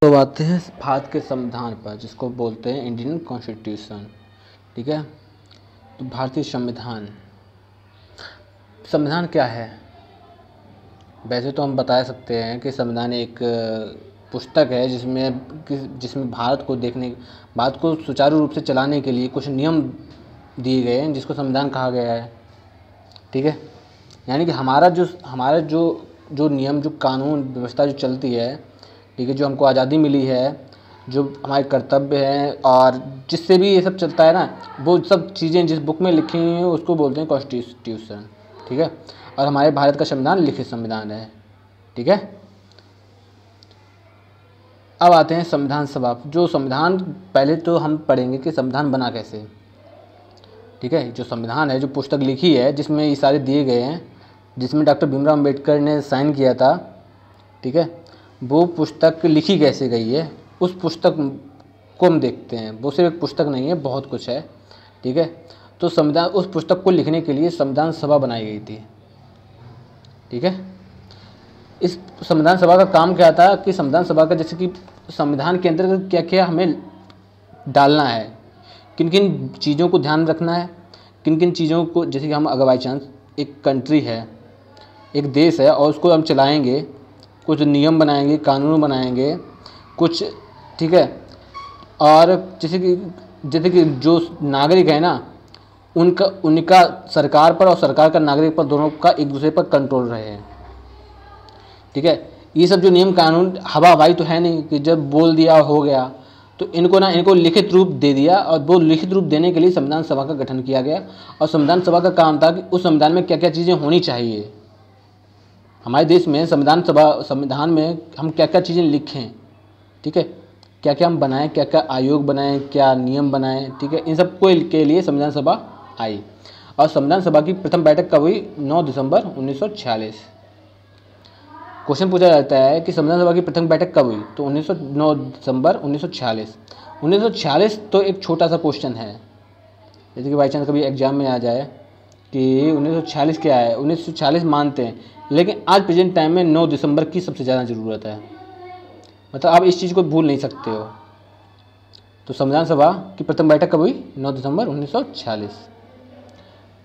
तो अब आते हैं भारत के संविधान पर, जिसको बोलते हैं इंडियन कॉन्स्टिट्यूशन। ठीक है, तो भारतीय संविधान, संविधान क्या है? वैसे तो हम बता सकते हैं कि संविधान एक पुस्तक है जिसमें भारत को सुचारू रूप से चलाने के लिए कुछ नियम दिए गए हैं, जिसको संविधान कहा गया है। ठीक है, यानी कि हमारा जो नियम, जो कानून व्यवस्था जो चलती है, ठीक है, जो हमको आज़ादी मिली है, जो हमारे कर्तव्य हैं और जिससे भी ये सब चलता है ना, वो सब चीज़ें जिस बुक में लिखी हुई हैं उसको बोलते हैं कॉन्स्टिट्यूशन। ठीक है, और हमारे भारत का संविधान लिखित संविधान है। ठीक है, अब आते हैं संविधान सभा। जो संविधान, पहले तो हम पढ़ेंगे कि संविधान बना कैसे। ठीक है, जो संविधान है, जो पुस्तक लिखी है जिसमें ये सारे दिए गए हैं, जिसमें डॉक्टर भीमराव अम्बेडकर ने साइन किया था, ठीक है, वो पुस्तक लिखी कैसे गई है, उस पुस्तक को हम देखते हैं। वो सिर्फ एक पुस्तक नहीं है, बहुत कुछ है। ठीक है, तो संविधान, उस पुस्तक को लिखने के लिए संविधान सभा बनाई गई थी। ठीक है, इस संविधान सभा का काम क्या था कि संविधान सभा का, जैसे कि संविधान के अंतर्गत क्या क्या हमें डालना है, किन किन चीज़ों को ध्यान रखना है, किन किन चीज़ों को, जैसे कि हम अगर बाई चांस एक कंट्री है, एक देश है और उसको हम चलाएंगे, कुछ नियम बनाएंगे, कानून बनाएंगे कुछ। ठीक है, और जैसे कि जो नागरिक है ना, उनका सरकार पर और सरकार का नागरिक पर, दोनों का एक दूसरे पर कंट्रोल रहे। ठीक है, ये सब जो नियम कानून हवा हवाई तो है नहीं कि जब बोल दिया हो गया। तो इनको लिखित रूप दे दिया, और वो लिखित रूप देने के लिए संविधान सभा का गठन किया गया। और संविधान सभा का काम था कि उस संविधान में क्या क्या चीज़ें होनी चाहिए। हमारे देश में संविधान में हम क्या क्या चीज़ें लिखें, ठीक है, क्या क्या हम बनाएं, क्या क्या आयोग बनाएं, क्या नियम बनाएं। ठीक है, इन सब के लिए संविधान सभा आई। और संविधान सभा की प्रथम बैठक कब हुई? 9 दिसंबर 1946। क्वेश्चन पूछा जाता है कि संविधान सभा की प्रथम बैठक कब हुई, तो 9 दिसंबर 1946। 1946 तो एक छोटा सा क्वेश्चन है, जैसे कि बाई चांस कभी एग्जाम में आ जाए कि 1946 क्या है। 1946 मानते हैं, लेकिन आज प्रेजेंट टाइम में 9 दिसंबर की सबसे ज़्यादा ज़रूरत है। मतलब आप इस चीज़ को भूल नहीं सकते हो। तो संविधान सभा की प्रथम बैठक कब हुई? 9 दिसंबर 1946।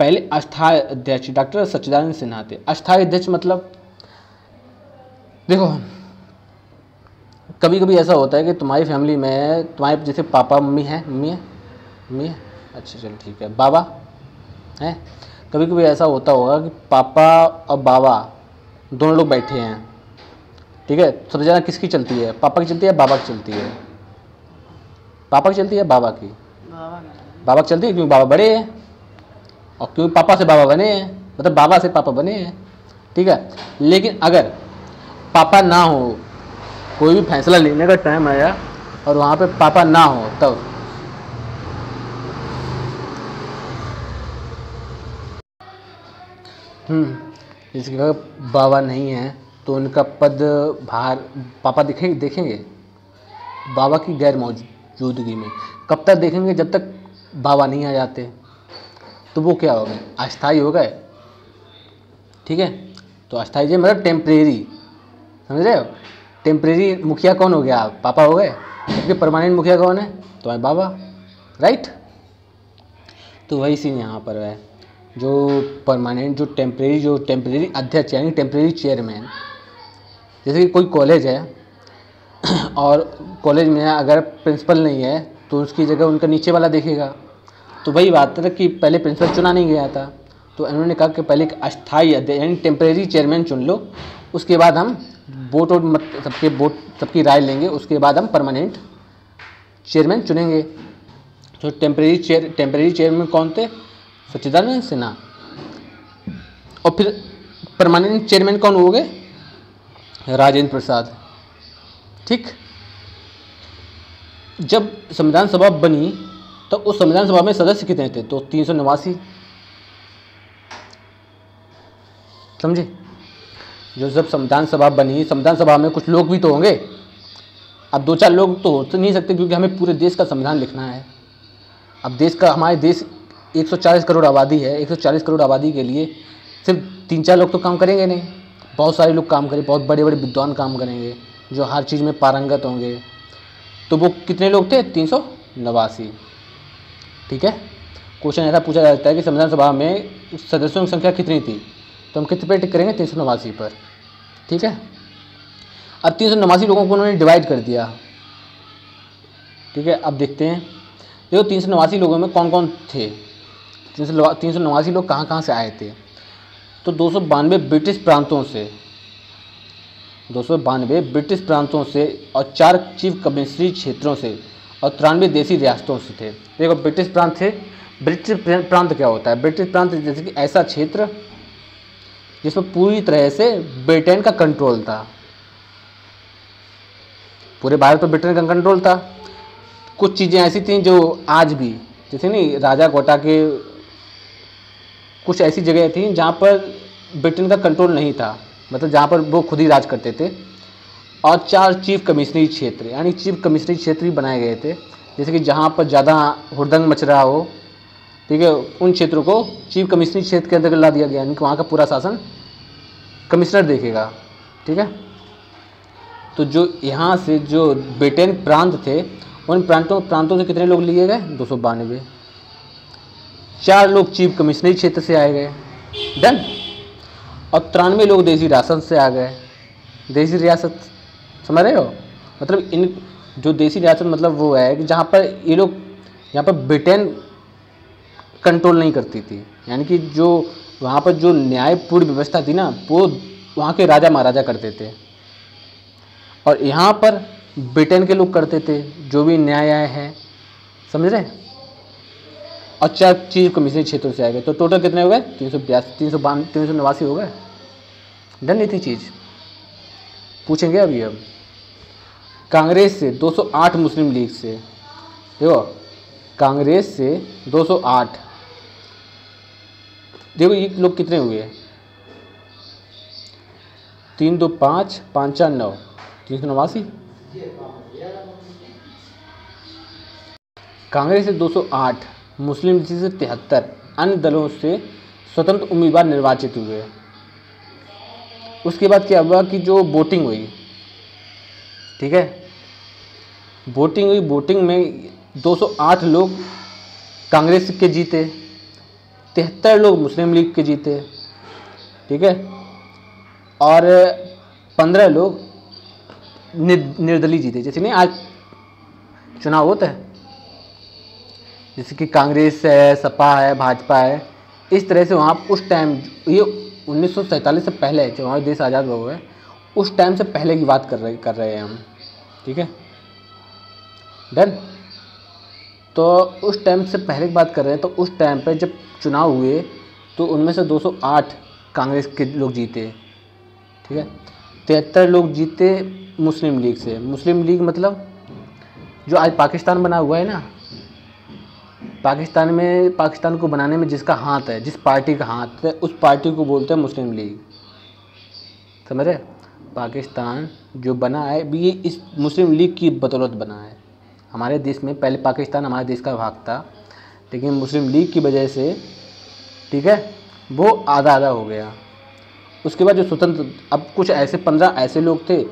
पहले अस्थायी अध्यक्ष डॉक्टर सच्चिदानंद सिन्हा थे। अस्थायी अध्यक्ष मतलब, देखो, कभी कभी ऐसा होता है कि तुम्हारी फैमिली में तुम्हारे जैसे पापा मम्मी है, अच्छा चलो ठीक है, बाबा है। कभी कभी ऐसा होता होगा कि पापा और बाबा दोनों लोग बैठे हैं। ठीक है, सबसे ज़्यादा किसकी चलती है? पापा की चलती है, बाबा की चलती है? पापा की चलती है, बाबा की? बाबा की चलती है, क्योंकि बाबा बड़े हैं और क्योंकि पापा से बाबा बने हैं, मतलब बाबा से पापा बने हैं। ठीक है, लेकिन अगर पापा ना हो, कोई भी फैसला लेने का टाइम आया और वहाँ पे पापा ना हो, तब जिसके अगर बाबा नहीं है तो उनका पद भार पापा देखेंगे बाबा की गैर मौजूदगी में। कब तक देखेंगे? जब तक बाबा नहीं आ जाते। तो वो क्या हो गए? अस्थायी हो गए। ठीक है, तो अस्थायी मतलब टेम्परेरी, समझ रहे हो? टेम्परेरी मुखिया कौन हो गया? पापा हो गए। क्योंकि परमानेंट मुखिया कौन है? तो है बाबा, राइट। तो वही सीन यहाँ पर है, जो परमानेंट, जो टेम्परेरी अध्यक्ष यानी टेम्परेरी चेयरमैन। जैसे कि कोई कॉलेज है और कॉलेज में अगर प्रिंसिपल नहीं है तो उसकी जगह उनका नीचे वाला देखेगा। तो वही बात है कि पहले प्रिंसिपल चुना नहीं गया था, तो इन्होंने कहा कि पहले एक अस्थायी अध्यक्ष यानी टेम्परेरी चेयरमैन चुन लो, उसके बाद हम सबकी राय लेंगे, उसके बाद हम परमानेंट चेयरमैन चुनेंगे। तो टेम्परेरी चेयरमैन कौन थे? सच्चिदानंद सिन्हा। और फिर परमानेंट चेयरमैन कौन हो गए? राजेंद्र प्रसाद। ठीक, जब संविधान सभा बनी तो उस संविधान सभा में सदस्य कितने थे? तो 389। समझे? जो जब संविधान सभा बनी, संविधान सभा में कुछ लोग भी तो होंगे। अब 2-4 लोग तो हो तो नहीं सकते, क्योंकि हमें पूरे देश का संविधान लिखना है। अब हमारे देश 140 करोड़ आबादी है। 140 करोड़ आबादी के लिए सिर्फ 3-4 लोग तो काम करेंगे नहीं, बहुत सारे लोग काम करें, बहुत बड़े बड़े विद्वान काम करेंगे। जो हर चीज़ में पारंगत होंगे। तो वो कितने लोग थे? 389। ठीक है, क्वेश्चन ऐसा पूछा जाता है कि संविधान सभा में सदस्यों की संख्या कितनी थी, तो हम कितने पे टिक करेंगे? 389 पर। ठीक है, अब 389 लोगों को उन्होंने डिवाइड कर दिया। ठीक है, अब देखते हैं देखो 389 लोगों में कौन कौन थे। 389 लोग कहाँ कहाँ से आए थे? तो 292 ब्रिटिश प्रांतों से, 292 ब्रिटिश प्रांतों से और 4 चीफ कमिश्नरी क्षेत्रों से और 93 देसी रियासतों से थे। देखो ब्रिटिश प्रांत थे। ब्रिटिश प्रांत क्या होता है? ब्रिटिश प्रांत जैसे कि ऐसा क्षेत्र जिसमें पूरी तरह से ब्रिटेन का कंट्रोल था। पूरे भारत पर ब्रिटेन का कंट्रोल था। कुछ चीज़ें ऐसी थी जो आज भी, जैसे नहीं राजा कोटा के कुछ ऐसी जगह थी जहाँ पर ब्रिटेन का कंट्रोल नहीं था, मतलब जहाँ पर वो खुद ही राज करते थे। और 4 चीफ कमिश्नरी क्षेत्र, यानी चीफ कमिश्नरी क्षेत्र भी बनाए गए थे, जैसे कि जहाँ पर ज़्यादा हुड़दंग मच रहा हो, ठीक है, उन क्षेत्रों को चीफ कमिश्नरी क्षेत्र के अंदर ला दिया गया, यानी कि वहाँ का पूरा शासन कमिश्नर देखेगा। ठीक है, तो जो यहाँ से जो ब्रिटेन प्रांत थे, उन प्रांतों से कितने लोग लिए गए? 292। 4 लोग चीफ कमिश्नरी क्षेत्र से आए गए, डन। और 93 लोग देसी रियासत से आ गए। देसी रियासत समझ रहे हो? मतलब इन जो देसी रियासत मतलब वो है कि जहाँ पर ये लोग, यहाँ पर ब्रिटेन कंट्रोल नहीं करती थी, यानी कि जो वहाँ पर जो न्यायपूर्ण व्यवस्था थी ना, वो वहाँ के राजा महाराजा करते थे, और यहाँ पर ब्रिटेन के लोग करते थे जो भी न्याय है, समझ रहे? और 4 चीफ कमिश्नरी क्षेत्रों से आ गए। तो टोटल कितने हो गए? 389 हो गए। डन। इतनी चीज़ पूछेंगे अभी। अब कांग्रेस से 208, मुस्लिम लीग से, देखो कांग्रेस से 208, देखो ये लोग कितने हुए? 3 2 5 5 4 9, 389। कांग्रेस से 208, मुस्लिम लीग से 73, अन्य दलों से स्वतंत्र उम्मीदवार निर्वाचित हुए। उसके बाद क्या हुआ कि जो वोटिंग हुई, ठीक है, वोटिंग हुई, वोटिंग में 208 लोग कांग्रेस के जीते, 73 लोग मुस्लिम लीग के जीते, ठीक है, और 15 लोग निर्दलीय जीते। जैसे नहीं आज चुनाव होता है, जैसे कि कांग्रेस है, सपा है, भाजपा है, इस तरह से वहाँ उस टाइम, ये 1947 से पहले जब हमारा देश आज़ाद हुआ है, उस टाइम से पहले की बात कर रहे हैं हम। ठीक है, डन। तो उस टाइम से पहले की बात कर रहे हैं, तो उस टाइम पे जब चुनाव हुए तो उनमें से 208 कांग्रेस के लोग जीते, ठीक है, 73 लोग जीते मुस्लिम लीग से। मुस्लिम लीग मतलब जो आज पाकिस्तान बना हुआ है ना, पाकिस्तान को बनाने में जिसका हाथ है, जिस पार्टी का हाथ है, उस पार्टी को बोलते हैं मुस्लिम लीग। समझ रहे? पाकिस्तान जो बना है ये इस मुस्लिम लीग की बदौलत बना है। हमारे देश में पहले पाकिस्तान हमारे देश का भाग था, लेकिन मुस्लिम लीग की वजह से, ठीक है, वो आधा आधा हो गया। उसके बाद जो स्वतंत्र, अब कुछ ऐसे 15 ऐसे लोग थे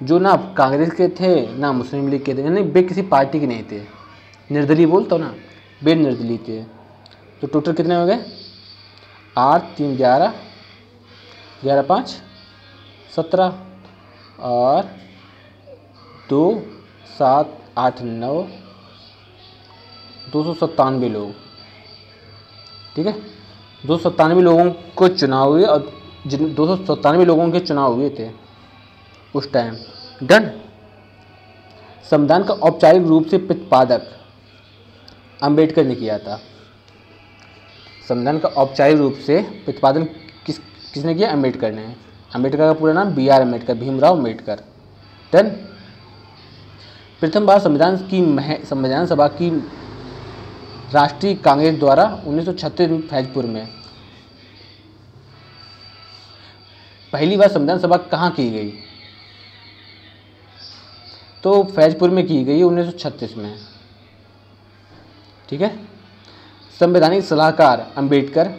जो ना कांग्रेस के थे ना मुस्लिम लीग के थे, यानी वे किसी पार्टी के नहीं थे, निर्दलीय बोलते हो ना, वे निर्दलीय थे। तो टोटल कितने हो गए? 8 3 11, 11 5 17 और 2 7 8 9, 297 लोग। ठीक है, 297 लोगों को चुनाव हुए, और जिन 297 लोगों के चुनाव हुए थे उस टाइम। डन। संविधान का औपचारिक रूप से प्रतिपादक अंबेडकर ने किया था। संविधान का औपचारिक रूप से प्रतिपादन किसने किया? अंबेडकर ने। अंबेडकर का पूरा नाम BR अम्बेडकर, भीमराव अम्बेडकर। डन। प्रथम बार संविधान सभा की राष्ट्रीय कांग्रेस द्वारा 1936 में फैजपुर में। पहली बार संविधान सभा कहाँ की गई? तो फैजपुर में की गई 1936 में। ठीक है। संवैधानिक सलाहकार अंबेडकर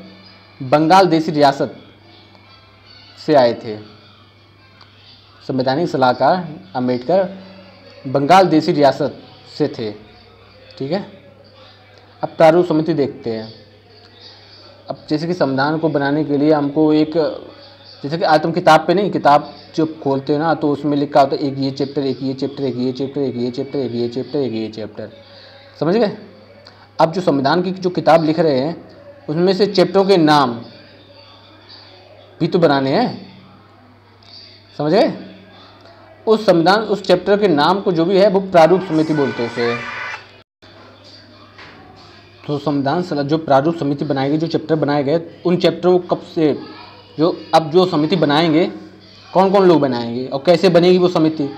बंगाल देशी रियासत से आए थे। संवैधानिक सलाहकार अम्बेडकर बंगाल देशी रियासत से थे। ठीक है, अब प्रारूप समिति देखते हैं। अब जैसे कि संविधान को बनाने के लिए हमको एक, जैसे कि आज तुम किताब पे नहीं, किताब जब खोलते हो ना तो उसमें लिखा होता है एक ये चैप्टर, एक ये चैप्टर, एक ये चैप्टर, एक ये चैप्टर, एक ये चैप्टर, एक ये चैप्टर, समझ गए। अब जो संविधान की जो किताब लिख रहे हैं उसमें से चैप्टरों के नाम भी तो बनाने हैं, समझ गए। उस संविधान, उस चैप्टर के नाम को जो भी है वो प्रारूप समिति बोलते हैं उसे। तो संविधान जो प्रारूप समिति बनाएगी, जो चैप्टर बनाए गए उन चैप्टरों को कब से जो समिति बनाएंगे, कौन कौन लोग बनाएंगे और कैसे बनेगी वो समिति,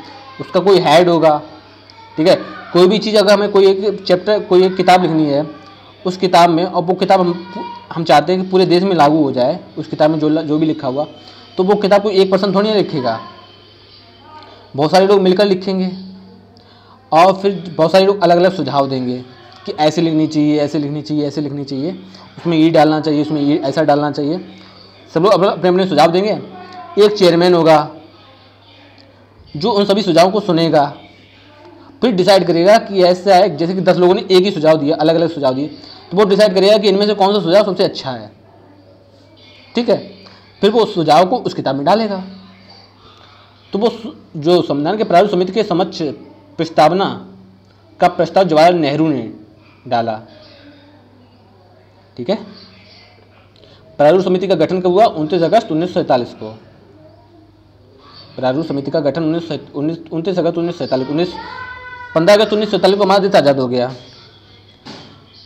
उसका कोई हेड होगा। ठीक है, कोई भी चीज़ अगर हमें कोई एक चैप्टर, कोई एक किताब लिखनी है उस किताब में, और वो किताब हम चाहते हैं कि पूरे देश में लागू हो जाए, उस किताब में जो भी लिखा हुआ, तो वो किताब कोई एक पर्सन थोड़ी ना लिखेगा, बहुत सारे लोग मिलकर लिखेंगे और फिर बहुत सारे लोग अलग अलग सुझाव देंगे कि ऐसे लिखनी चाहिए, ऐसे लिखनी चाहिए, ऐसे लिखनी चाहिए, उसमें ये डालना चाहिए, उसमें ये ऐसा डालना चाहिए। सब लोग अपने अपने सुझाव देंगे। एक चेयरमैन होगा जो उन सभी सुझावों को सुनेगा, फिर डिसाइड करेगा कि ऐसा है, जैसे कि 10 लोगों ने एक ही सुझाव दिया, अलग अलग सुझाव दिए, तो वो डिसाइड करेगा कि इनमें से कौन सा सुझाव सबसे अच्छा है। ठीक है, फिर वो उस सुझाव को उस किताब में डालेगा। तो वो जो संविधान के प्रारूप समिति के समक्ष प्रस्तावना का प्रस्ताव जवाहरलाल नेहरू ने डाला। ठीक है, प्रारूप समिति का गठन कब हुआ? 29 अगस्त 1947 को। प्रारूप समिति का गठन 29 अगस्त 1947, 15 अगस्त 1947 को हमारा देश आज़ाद हो गया।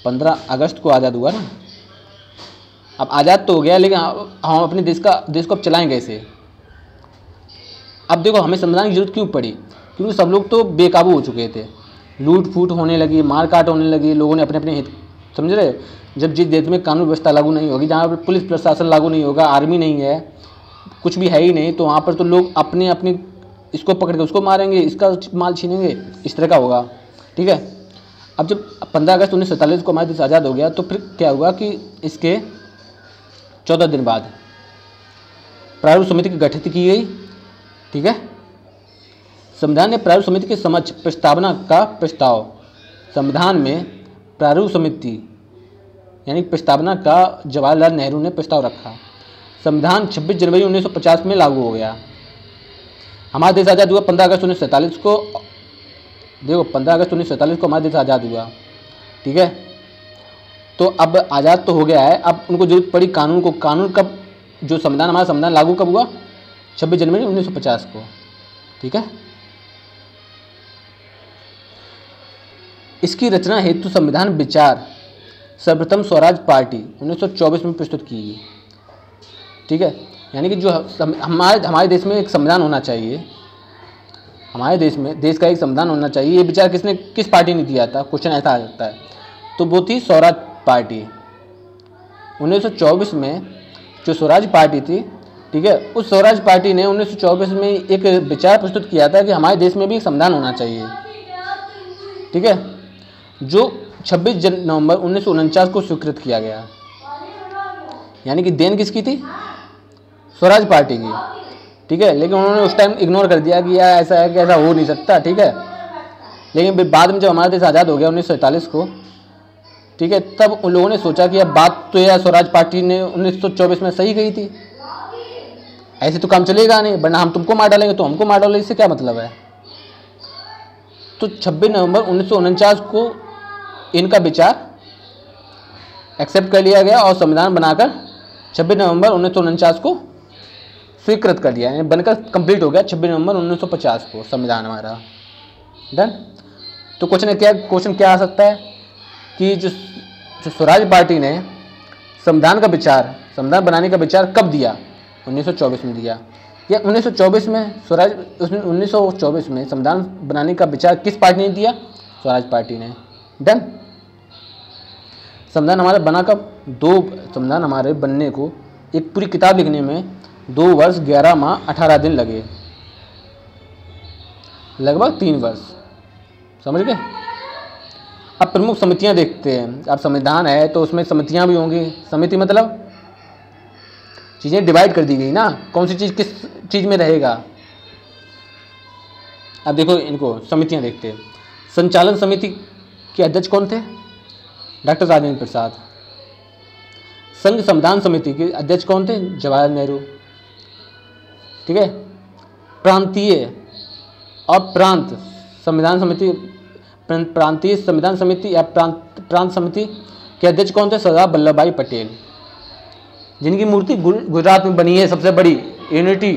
15 अगस्त को आज़ाद हुआ ना। अब आज़ाद तो हो गया, लेकिन हम अपने देश को अब चलाएं कैसे? अब देखो, हमें संविधान की जरूरत क्यों पड़ी? क्योंकि सब लोग तो बेकाबू हो चुके थे, लूट फूट होने लगी, मार काट होने लगी, लोगों ने अपने अपने हित, समझ रहे। जब जिस देश में कानून व्यवस्था लागू नहीं होगी, जहाँ पर पुलिस प्रशासन लागू नहीं होगा, आर्मी नहीं है, कुछ भी है ही नहीं, तो वहाँ पर तो लोग अपने अपने इसको पकड़ के उसको मारेंगे, इसका माल छीनेंगे, इस तरह का होगा। ठीक है, अब जब 15 अगस्त 1947 को हमारा देश आज़ाद हो गया, तो फिर क्या हुआ कि इसके 14 दिन बाद प्रारूप समिति की गठित की गई। ठीक है, संविधान ने प्रारूप समिति के समक्ष प्रस्तावना का प्रस्ताव, संविधान में प्रारूप समिति यानी प्रस्तावना का जवाहरलाल नेहरू ने प्रस्ताव रखा। संविधान 26 जनवरी 1950 में लागू हो गया। हमारा देश आज़ाद हुआ 15 अगस्त 1947 को। देखो, 15 अगस्त 1947 को हमारा देश आज़ाद हुआ। ठीक है, तो अब आज़ाद तो हो गया है, अब उनको जरूरत पड़ी कानून को। कानून कब, जो संविधान, हमारा संविधान लागू कब हुआ? 26 जनवरी 1950 को। ठीक है, इसकी रचना हेतु संविधान विचार सर्वप्रथम स्वराज पार्टी 1924 में प्रस्तुत की गई। ठीक है, यानी कि जो हमारे देश में एक संविधान होना चाहिए, हमारे देश में देश का एक संविधान होना चाहिए, ये विचार किस पार्टी ने दिया था? क्वेश्चन ऐसा आ जाता है। तो वो थी स्वराज पार्टी। 1924 में जो स्वराज पार्टी थी, ठीक है, उस स्वराज पार्टी ने 1924 में एक विचार प्रस्तुत किया था कि हमारे देश में भी एक संविधान होना चाहिए। ठीक है, जो 26 नवंबर 1949 को स्वीकृत किया गया। यानी कि देन किसकी थी? स्वराज पार्टी की। ठीक है, लेकिन उन्होंने उस टाइम इग्नोर कर दिया कि यार ऐसा है कि ऐसा हो नहीं सकता। ठीक है, लेकिन बाद में जब हमारा देश आज़ाद हो गया 1947 को, ठीक है, तब उन लोगों ने सोचा कि अब बात तो यार स्वराज पार्टी ने 1924 में सही कही थी, ऐसे तो काम चलेगा नहीं, वरना हम तुमको मार डालेंगे तो हमको मार डालेंगे, इससे क्या मतलब है। तो 26 नवंबर 1949 को इनका विचार एक्सेप्ट कर लिया गया और संविधान बनाकर 26 नवंबर 1949 को स्वीकृत कर लिया, यानी बनकर कंप्लीट हो गया 26 नवंबर 1950 को संविधान हमारा। डन। तो क्वेश्चन क्या आ सकता है कि जो स्वराज पार्टी ने संविधान बनाने का विचार कब दिया? 1924 में दिया, या 1924 में 1924 में संविधान बनाने का विचार किस पार्टी ने दिया? स्वराज पार्टी ने। डन। संविधान हमारा बना कब? संविधान हमारे बनने को, एक पूरी किताब लिखने में 2 वर्ष 11 माह 18 दिन लगे, लगभग 3 वर्ष, समझ गए। अब प्रमुख समितियां देखते हैं। अब संविधान है तो उसमें समितियां भी होंगी। समिति मतलब चीज़ें डिवाइड कर दी गई ना, कौन सी चीज़ किस चीज़ में रहेगा। अब देखो इनको समितियां देखते हैं। संचालन समिति के अध्यक्ष कौन थे? डॉक्टर राजेंद्र प्रसाद। संघ संविधान समिति के अध्यक्ष कौन थे? जवाहरलाल नेहरू। ठीक है। प्रांतीय और प्रांत संविधान समिति, प्रांतीय संविधान समिति या प्रांत समिति के अध्यक्ष कौन थे? सरदार वल्लभ भाई पटेल, जिनकी मूर्ति गुजरात में बनी है सबसे बड़ी, यूनिटी,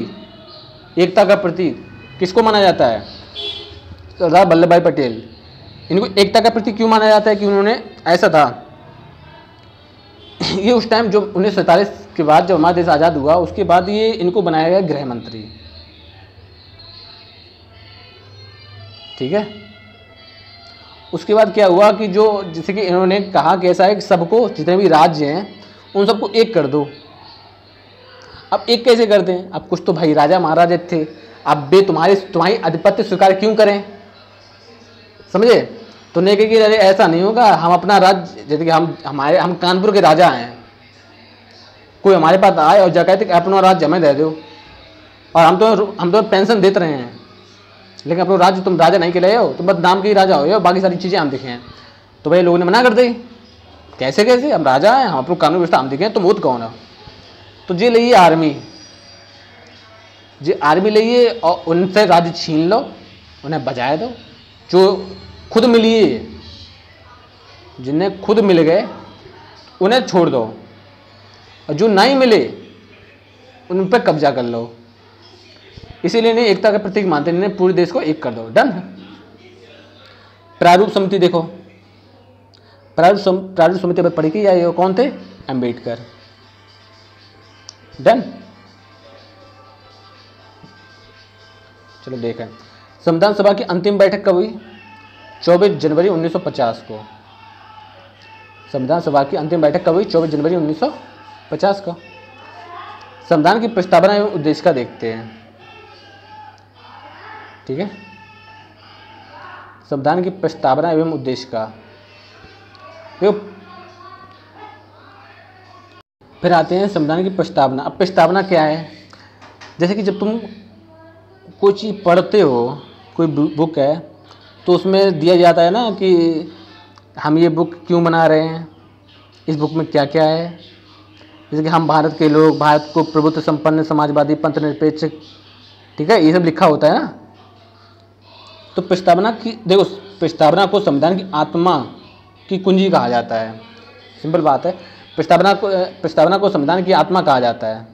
एकता का प्रतीक। किसको माना जाता है? सरदार वल्लभ भाई पटेल। इनको एकता का प्रतीक क्यों माना जाता है? कि उन्होंने, ऐसा था ये उस टाइम जो 1947 के बाद जब हमारा देश आज़ाद हुआ उसके बाद ये इनको बनाया गया गृह मंत्री। ठीक है। उसके बाद क्या हुआ कि जो, जैसे कि इन्होंने कहा कि ऐसा है कि सबको, जितने भी राज्य हैं उन सबको एक कर दो। अब एक कैसे करते हैं? अब कुछ तो भाई राजा महाराजा थे, अब वे तुम्हारी आधिपत्य स्वीकार क्यों करें? समझे? तो नहीं कि अरे ऐसा नहीं होगा, हम अपना राज्य, जैसे कि हम कानपुर के राजा हैं, कोई हमारे पास आए और जा कहते कि अपना राज्य हमें दे दो, और हम तो पेंशन देते रहे हैं, लेकिन अपना राज्य तुम राजा नहीं कहलाए हो, तुम बस नाम के ही राजा हो, बाकी सारी चीज़ें हम दिखे हैं। तो भाई लोगों ने मना कर दी, कैसे हम राजा हैं, हम अपना कानून व्यवस्था हम दिखे, तुम खुद कौन हो? तो ये लिए आर्मी, लिए और उनसे राज्य छीन लो, उन्हें बजाय दो। जो खुद मिली, जिन्हें खुद मिल गए उन्हें छोड़ दो, और जो नहीं मिले उन पर कब्जा कर लो। इसीलिए इन्हें एकता का प्रतीक मानते हैं, इन्हें पूरे देश को एक कर दो। डन। प्रारूप समिति देखो, प्रारूप समिति पर पढ़ी कि या ये कौन थे? अंबेडकर। डन। चलो देखें, संविधान सभा की अंतिम बैठक कब हुई? 24 जनवरी 1950 को। संविधान सभा की अंतिम बैठक कब हुई? 24 जनवरी 1950 को। संविधान की प्रस्तावना एवं उद्देश्य का देखते हैं। ठीक है। संविधान की प्रस्तावना एवं उद्देश्य का देखो, फिर आते हैं संविधान की प्रस्तावना। अब प्रस्तावना क्या है? जैसे कि जब तुम कोई चीज़ पढ़ते हो, कोई बुक है, तो उसमें दिया जाता है ना कि हम ये बुक क्यों बना रहे हैं, इस बुक में क्या क्या है। जैसे कि हम भारत के लोग, भारत को प्रभुत्व संपन्न, समाजवादी, पंथ निरपेक्ष, ठीक है, ये सब लिखा होता है ना। तो प्रस्तावना की देखो, प्रस्तावना को संविधान की आत्मा की कुंजी कहा जाता है। सिंपल बात है, प्रस्तावना को संविधान की आत्मा कहा जाता है।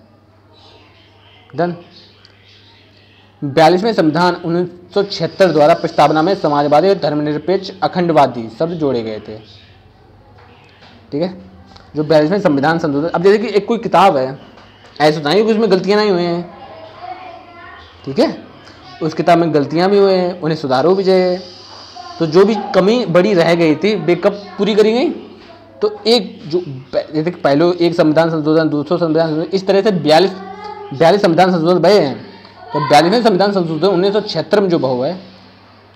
डन। 42वें संविधान 1976 द्वारा प्रस्तावना में समाजवादी और धर्मनिरपेक्ष अखंडवादी शब्द जोड़े गए थे। ठीक है। जो 42वें संविधान संशोधन, अब जैसे कि एक कोई किताब है, ऐसा नहीं कि उसमें गलतियां नहीं हुई हैं। ठीक है। उस किताब में गलतियां भी हुई हैं, उन्हें सुधारो भी चाहिए। तो जो भी कमी बड़ी रह गई थी वे कब पूरी करी गई? तो एक जो जैसे पहले एक संविधान संशोधन, दूसरा संविधान संशोधन, इस तरह से 42 संविधान संशोधन भये हैं। तो 42वें संविधान संशोधन 1976 में जो हुआ है,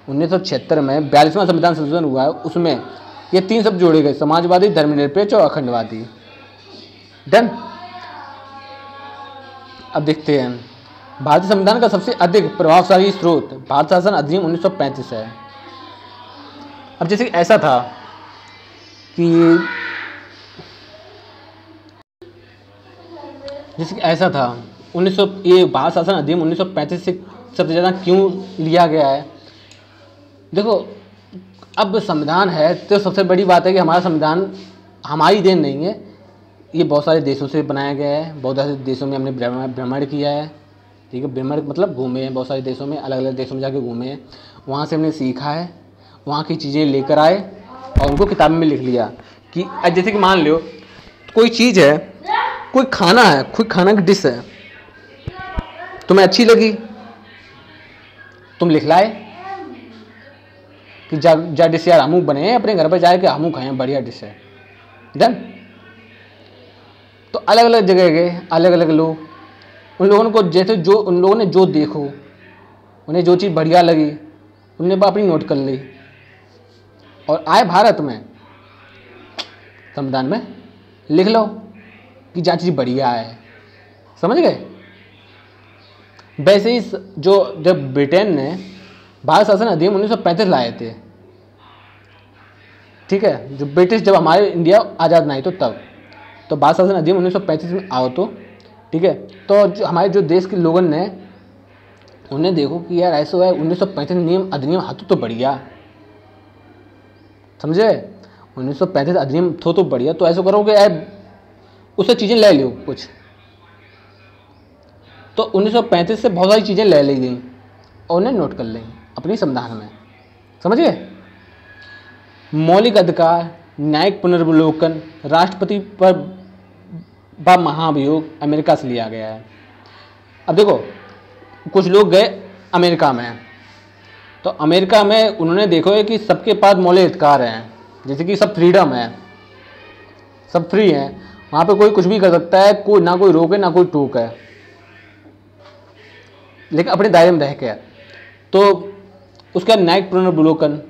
1976 में 42वां संविधान संशोधन हुआ है, उसमें ये 3 शब्द जोड़े गए, समाजवादी, धर्मनिरपेक्ष और अखंडवादी। डन। अब देखते हैं, भारतीय संविधान का सबसे अधिक प्रभावशाली स्रोत भारत शासन अधिनियम 1935 है। अब जैसे ऐसा था कि ये भारत शासन अधिनियम 1935 से सबसे ज़्यादा क्यों लिया गया है? देखो, अब संविधान है तो सबसे बड़ी बात है कि हमारा संविधान हमारी देन नहीं है, ये बहुत सारे देशों से बनाया गया है। बहुत सारे देशों में हमने भ्रमण किया है। ठीक है। भ्रमण मतलब घूमे हैं बहुत सारे देशों में, अलग अलग देशों में जाके घूमे हैं, वहाँ से हमने सीखा है, वहाँ की चीज़ें लेकर आए और उनको किताब में लिख लिया। कि जैसे कि मान लो कोई चीज़ है, कोई खाना है, कोई खाना की डिश है, तुम्हें अच्छी लगी, तुम लिख लाए कि जा डिश यार हमू बने, अपने घर पर जाके हमू खाएं, बढ़िया डिश है। डन। तो अलग अलग जगह गए, अलग अलग लोग, उन लोगों को जैसे जो उन लोगों ने जो देखो, उन्हें जो चीज़ बढ़िया लगी उनने अपनी नोट कर ली और आए भारत में संविधान में लिख लो कि जहाँ चीज़ बढ़िया है। समझ गए? वैसे ही जो जब ब्रिटेन ने भारत शासन अधिनियम 1935 लाए थे, ठीक है, जो ब्रिटिश जब हमारे इंडिया आज़ाद नहीं तो तब, तो भारत शासन अधिनियम 1935 में आओ तो, ठीक है। तो जो हमारे जो देश के लोगों ने उन्हें देखो कि यार ऐसा है 1935 नियम अधिनियम हाथों तो बढ़िया, समझे, 1935 अधिनियम तो बढ़िया, तो ऐसा करो कि यार उससे चीज़ें ले लो कुछ। तो 1935 से बहुत सारी चीज़ें ले ली गई और उन्हें नोट कर लें अपनी संविधान में, समझ गए। मौलिक अधिकार, न्यायिक पुनर्विलोकन, राष्ट्रपति पर महाभियोग अमेरिका से लिया गया है। अब देखो कुछ लोग गए अमेरिका में, तो अमेरिका में उन्होंने देखो है कि सबके पास मौलिक अधिकार हैं, जैसे कि सब फ्रीडम है, सब फ्री हैं, वहाँ पे कोई कुछ भी कर सकता है, कोई ना कोई रोक है ना कोई टोक है, लेकिन अपने दायरे में रह के। तो उसका न्यायिक पुनर्विलोकन,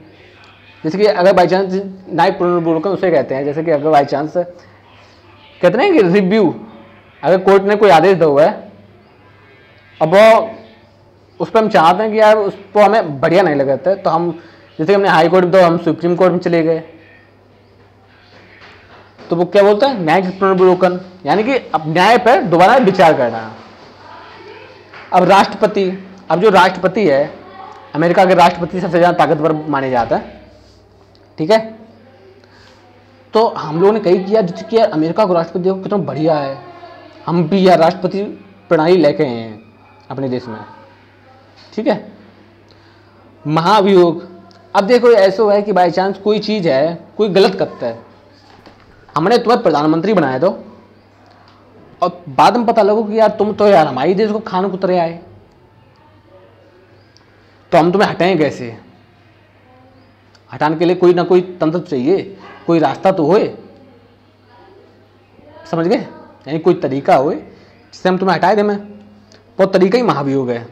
जैसे कि अगर बाई चांस न्यायिक पुनर्विलोकन उसे कहते हैं, जैसे कि अगर बाई चांस कहते हैं कि रिव्यू, अगर कोर्ट ने कोई आदेश दिया हुआ है, अब वो उस पर हम चाहते हैं कि यार उसको हमें बढ़िया नहीं लगता है, तो हम जैसे हमने हाई कोर्ट में, तो हम सुप्रीम कोर्ट में चले गए, तो वो क्या बोलते हैं न्यायिक पुनर्विलोकन, यानी कि अब न्याय पर दोबारा विचार करना। अब राष्ट्रपति, अब जो राष्ट्रपति है, अमेरिका के राष्ट्रपति सबसे ज़्यादा ताकतवर माने जाता है, ठीक है। तो हम लोगों ने कही किया जैसे कि यार अमेरिका को राष्ट्रपति देखो कितना बढ़िया है, हम भी यार राष्ट्रपति प्रणाली लेके आए हैं अपने देश में, ठीक है। महाभियोग, अब देखो ऐसा है कि बाई चांस कोई चीज़ है, कोई गलत करता है, हमने तुम्हें प्रधानमंत्री बनाया दो और बाद में पता लगो कि यार तुम तो यार हमारे देश को खान कुतरे आए, तो हम तुम्हें हटाएं कैसे। हटाने के लिए कोई ना कोई तंत्र चाहिए, कोई रास्ता तो होए, समझ गए, यानी कोई तरीका होए जिससे हम तुम्हें हटाए दें। मैं वो तरीका ही महाभियोग है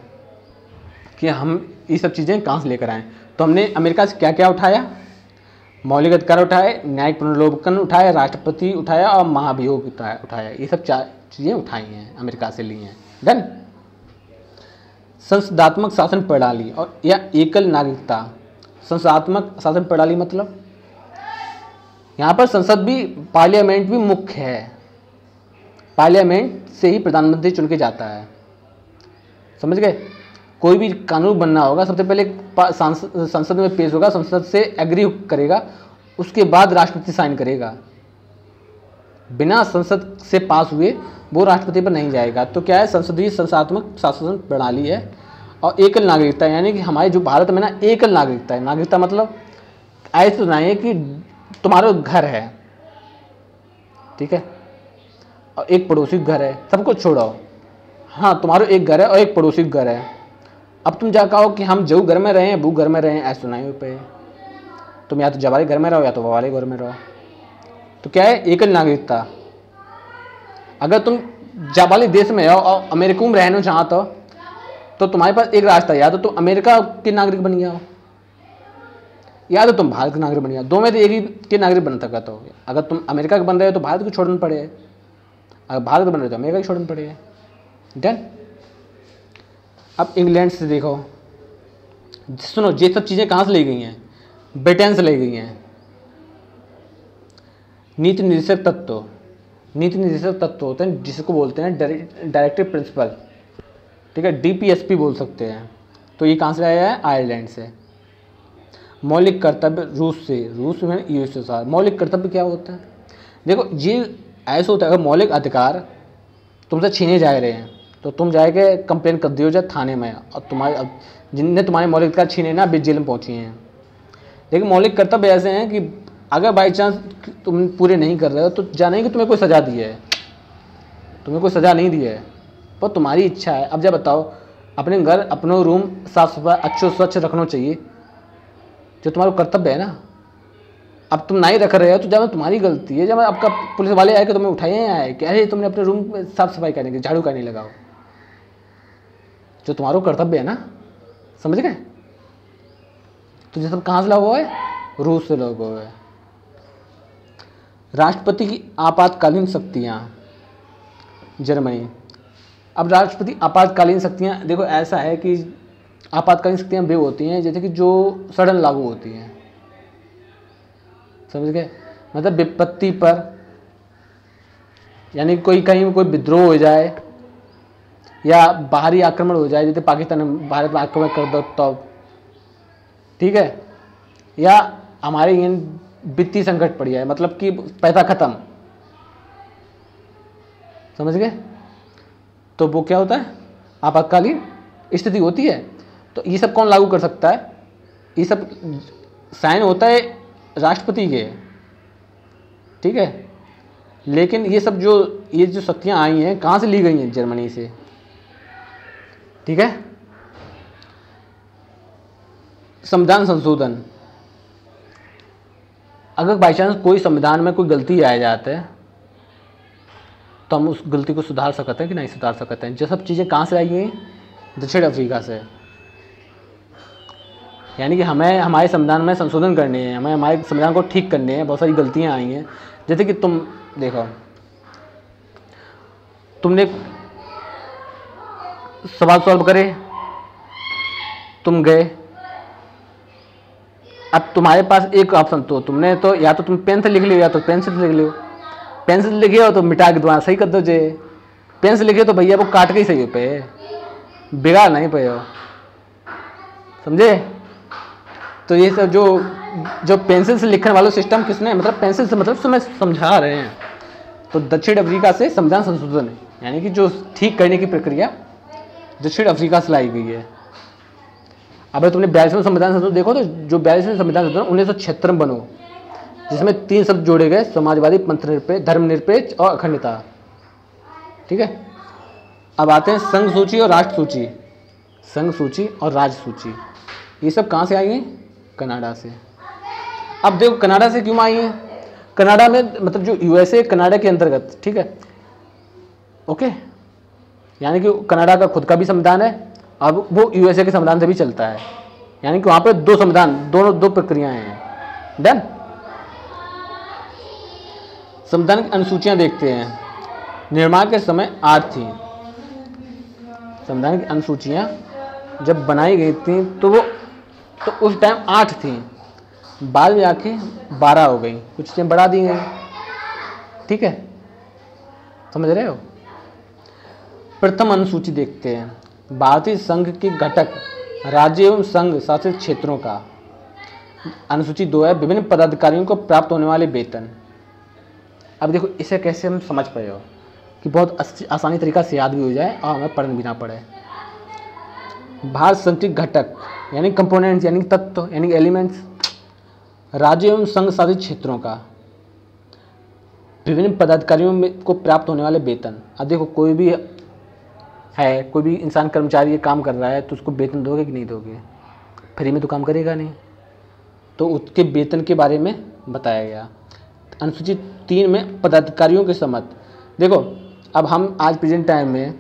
कि हम ये सब चीज़ें कहाँ से लेकर आएँ। तो हमने अमेरिका से क्या क्या उठाया, मौलिक अधिकार उठाए, न्यायिक पुनर्विलोकन उठाया, राष्ट्रपति उठाया और महाभियोग उठाया, ये सब चार चीज़ें उठाई हैं, अमेरिका से ली हैं। डन। संसदात्मक शासन प्रणाली और या एकल नागरिकता। संसदात्मक शासन प्रणाली मतलब यहाँ पर संसद भी, पार्लियामेंट भी मुख्य है, पार्लियामेंट से ही प्रधानमंत्री चुन के जाता है, समझ गए। कोई भी कानून बनना होगा सबसे पहले संसद में पेश होगा, संसद से एग्री करेगा, उसके बाद राष्ट्रपति साइन करेगा, बिना संसद से पास हुए वो राष्ट्रपति पर नहीं जाएगा। तो क्या है, संसदीय संसदात्मक शासन प्रणाली है। और एकल नागरिकता, यानी कि हमारे जो भारत में ना एकल नागरिकता है। नागरिकता मतलब ऐसे तो नहीं है कि तुम्हारा घर है, ठीक है, और एक पड़ोसी घर है, सबको छोड़ो, हाँ तुम्हारा एक घर है और एक पड़ोसी घर है। अब तुम जा कहो कि हम जो घर में रहे वो घर में रहे, ऐसा नहीं हो पे, तुम या तो जवाले घर में रहो या तो वाले घर में रहो। तो क्या है, एकल नागरिकता। अगर तुम जाबाली देश में हो और अमेरिका में रहना चाहते हो तो तुम्हारे पास एक रास्ता है, या तो तुम अमेरिका के नागरिक बन जाओ या तो तुम भारत के नागरिक बन जाओ, दो में से एक ही के नागरिक बन सकते हो। अगर तुम अमेरिका के बन रहे हो तो भारत को छोड़ना पड़ेगा, अगर भारत के बन रहे हो तो अमेरिका को छोड़ना पड़ेगा। डन। अब इंग्लैंड से देखो, सुनो ये सब चीज़ें कहाँ से ली गई हैं, ब्रिटेन से ली गई हैं। नीति निर्देशक तत्व, नीति निर्देशक तत्व होते हैं जिसको बोलते हैं डायरेक्टिव प्रिंसिपल, ठीक है, DPSP बोल सकते हैं। तो ये कहाँ से आया है, आयरलैंड से। मौलिक कर्तव्य रूस से, रूस में USSR। मौलिक कर्तव्य क्या होता है, देखो ये ऐसा होता है, अगर मौलिक अधिकार तुमसे छीने जा रहे हैं तो तुम जाके कंप्लेन कर दियो जाए थाने में, और तुम्हारे जिनने तुम्हारे मौलिक अधिकार छीने ना अभी जेल में पहुँची हैं। लेकिन मौलिक कर्तव्य ऐसे हैं कि अगर बाई चांस तुम पूरे नहीं कर रहे हो तो जाना ही कि तुम्हें कोई सज़ा दी है, तुम्हें कोई सज़ा नहीं दी है, पर तुम्हारी इच्छा है। अब जब बताओ, अपने घर अपना रूम साफ सफाई अच्छे स्वच्छ रखना चाहिए, जो तुम्हारा कर्तव्य है ना। अब तुम नहीं रख रहे हो तो जब तुम्हारी गलती है, जब आपका पुलिस वाले आए कि तुम्हें उठाए आए कि अरे तुमने अपने रूम में साफ सफाई करने की, झाड़ू करने लगाओ, जो तुम्हारा कर्तव्य है ना, समझ गए। तो ये सब कहाँ से लगा है, रूस से लगा हुआ है। राष्ट्रपति की आपातकालीन शक्तियाँ, जर्मनी। अब राष्ट्रपति आपातकालीन शक्तियाँ, देखो ऐसा है कि आपातकालीन शक्तियाँ वे होती हैं जैसे कि जो सडन लागू होती हैं, समझ गए। मतलब विपत्ति पर, यानी कोई कहीं कोई विद्रोह हो जाए या बाहरी आक्रमण हो जाए, जैसे पाकिस्तान ने भारत में आक्रमण कर दो तब, ठीक है, या हमारे यहाँ वित्तीय संकट पड़ जाए, मतलब कि पैसा खत्म, समझ गए, तो वो क्या होता है, आपातकालीन स्थिति होती है। तो ये सब कौन लागू कर सकता है, ये सब साइन होता है राष्ट्रपति के, ठीक है। लेकिन ये सब ये जो शक्तियाँ आई हैं कहाँ से ली गई हैं, जर्मनी से, ठीक है। संविधान संशोधन, अगर बाई चांस कोई संविधान में कोई गलती आ जाता है तो हम उस गलती को सुधार सकते हैं कि नहीं सुधार सकते हैं। जो सब चीज़ें कहाँ से आई हैं, दक्षिण अफ्रीका से। यानी कि हमें हमारे संविधान में संशोधन करने हैं, हमें हमारे संविधान को ठीक करने हैं, बहुत सारी गलतियाँ आई हैं। जैसे कि तुम देखो, तुमने सवाल सॉल्व करे, तुम गए, अब तुम्हारे पास एक ऑप्शन, तो तुमने तो या तो तुम पेन से लिख लियो या तो पेन से लिख लियो। पेन से लिखे हो तो मिटा के दोबारा सही कर दो, जे पेन से लिखे हो तो भैया वो काट के ही सही हो पे, बिगाड़ नहीं पे हो, समझे। तो ये सब जो पेंसिल से लिखने वाला सिस्टम किसने, मतलब पेंसिल से मतलब तुम्हें समझा रहे हैं। तो दक्षिण अफ्रीका से संविधान संशोधन है, यानी कि जो ठीक करने की प्रक्रिया दक्षिण अफ्रीका से लाई गई है। अब तुमने 42वें संविधान संशोधन देखो, तो जो 42वें संविधान संशोधन 1976 में बनो, जिसमें 3 शब्द जोड़े गए, समाजवादी, पंथनिरपेक्ष, धर्मनिरपेक्ष और अखंडता, ठीक है। अब आते हैं संघ सूची और राष्ट्र सूची, संघ सूची और राज्य सूची, ये सब कहाँ से आई हैं, कनाडा से। अब देखो कनाडा से क्यों आई है, कनाडा में मतलब जो यूएसए कनाडा के अंतर्गत, ठीक है, ओके, यानी कि कनाडा का खुद का भी संविधान है, अब वो यूएसए के संविधान से भी चलता है, यानी कि वहाँ पे 2 संविधान, दो प्रक्रियाएं हैं। डन। संविधान की अनुसूचियां देखते हैं। निर्माण के समय 8 थी संविधान की अनुसूचियां, जब बनाई गई थी तो उस टाइम 8 थी, बाद में आके 12 हो गई, कुछ चीज़ें बढ़ा दी गई, ठीक है, समझ रहे हो। प्रथम अनुसूची देखते हैं, भारतीय संघ के घटक राज्य एवं संघ शासित क्षेत्रों का। अनुसूची 2 है, विभिन्न पदाधिकारियों को प्राप्त होने वाले वेतन। अब देखो इसे कैसे हम समझ पाए हो कि बहुत आसानी तरीका से याद भी हो जाए और हमें पढ़ना भी ना पड़े। भारत संघ के घटक यानी कंपोनेंट्स, यानी तत्व, यानी एलिमेंट्स, राज्य एवं संघ शासित क्षेत्रों का विभिन्न पदाधिकारियों को प्राप्त होने वाले वेतन। अब देखो कोई भी है, कोई भी इंसान कर्मचारी ये काम कर रहा है तो उसको वेतन दोगे कि नहीं दोगे, फ्री में तो काम करेगा नहीं, तो उसके वेतन के बारे में बताया गया। अनुसूची 3 में पदाधिकारियों के सम्मत। देखो अब हम आज प्रेजेंट टाइम में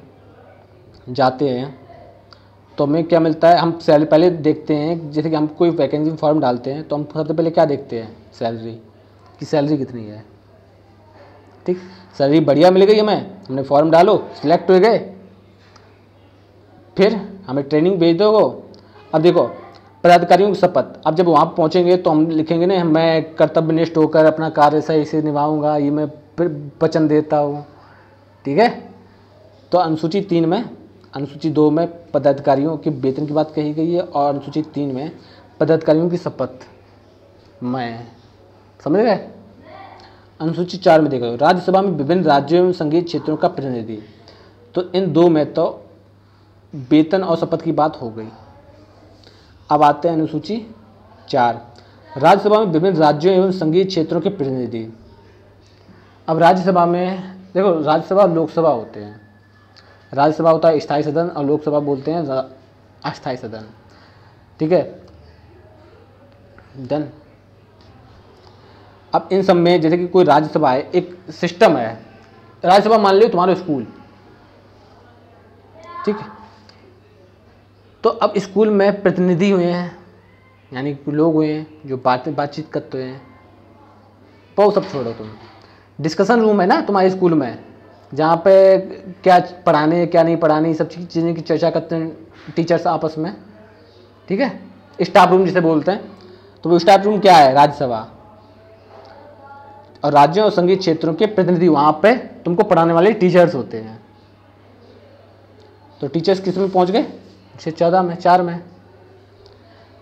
जाते हैं तो हमें क्या मिलता है, हम सैलरी पहले देखते हैं, जैसे कि हम कोई वैकेंसी फॉर्म डालते हैं तो हम सबसे पहले क्या देखते हैं, सैलरी की सैलरी कितनी है, ठीक। सैलरी बढ़िया मिल गई हमें, हमने फॉर्म डालो, सिलेक्ट हो गए, फिर हमें ट्रेनिंग भेज दो। अब देखो पदाधिकारियों की शपथ, अब जब वहाँ पहुँचेंगे तो हम लिखेंगे ना, मैं कर्तव्यनिष्ठ होकर अपना कार्य सही से निभाऊंगा, ये मैं वचन देता हूँ, ठीक है। तो अनुसूची 3 में, अनुसूची 2 में पदाधिकारियों के वेतन की बात कही गई है और अनुसूची 3 में पदाधिकारियों की शपथ मैं, समझ गए। अनुसूची 4 में देखो, राज्यसभा में विभिन्न राज्यों एवं संघीय क्षेत्रों का प्रतिनिधि। तो इन 2 में तो वेतन और शपथ की बात हो गई। अब आते हैं अनुसूची 4, राज्यसभा में विभिन्न राज्यों एवं संघीय क्षेत्रों के प्रतिनिधि। अब राज्यसभा में देखो, राज्यसभा और लोकसभा होते हैं, राज्यसभा होता है स्थायी सदन और लोकसभा बोलते हैं अस्थायी सदन, ठीक है, डन। अब इन सब में जैसे कि कोई राज्यसभा है, एक सिस्टम है, राज्यसभा मान लो तुम्हारा स्कूल, ठीक है। तो अब स्कूल में प्रतिनिधि हुए हैं, यानी लोग हुए हैं जो बातचीत करते हैं, वो सब छोड़ो, तुम डिस्कशन रूम है ना तुम्हारे स्कूल में, जहाँ पे क्या पढ़ाने क्या नहीं पढ़ाने, सब चीज़ें की चर्चा करते हैं टीचर्स आपस में, ठीक है, स्टाफ रूम जिसे बोलते हैं। तो वो स्टाफ रूम क्या है? राज्यसभा। और राज्यों और संघीय क्षेत्रों के प्रतिनिधि वहां पे तुमको पढ़ाने वाले टीचर्स होते हैं। तो टीचर्स किस में पहुंच गए? अनुच्छेद 14 में, 4 में।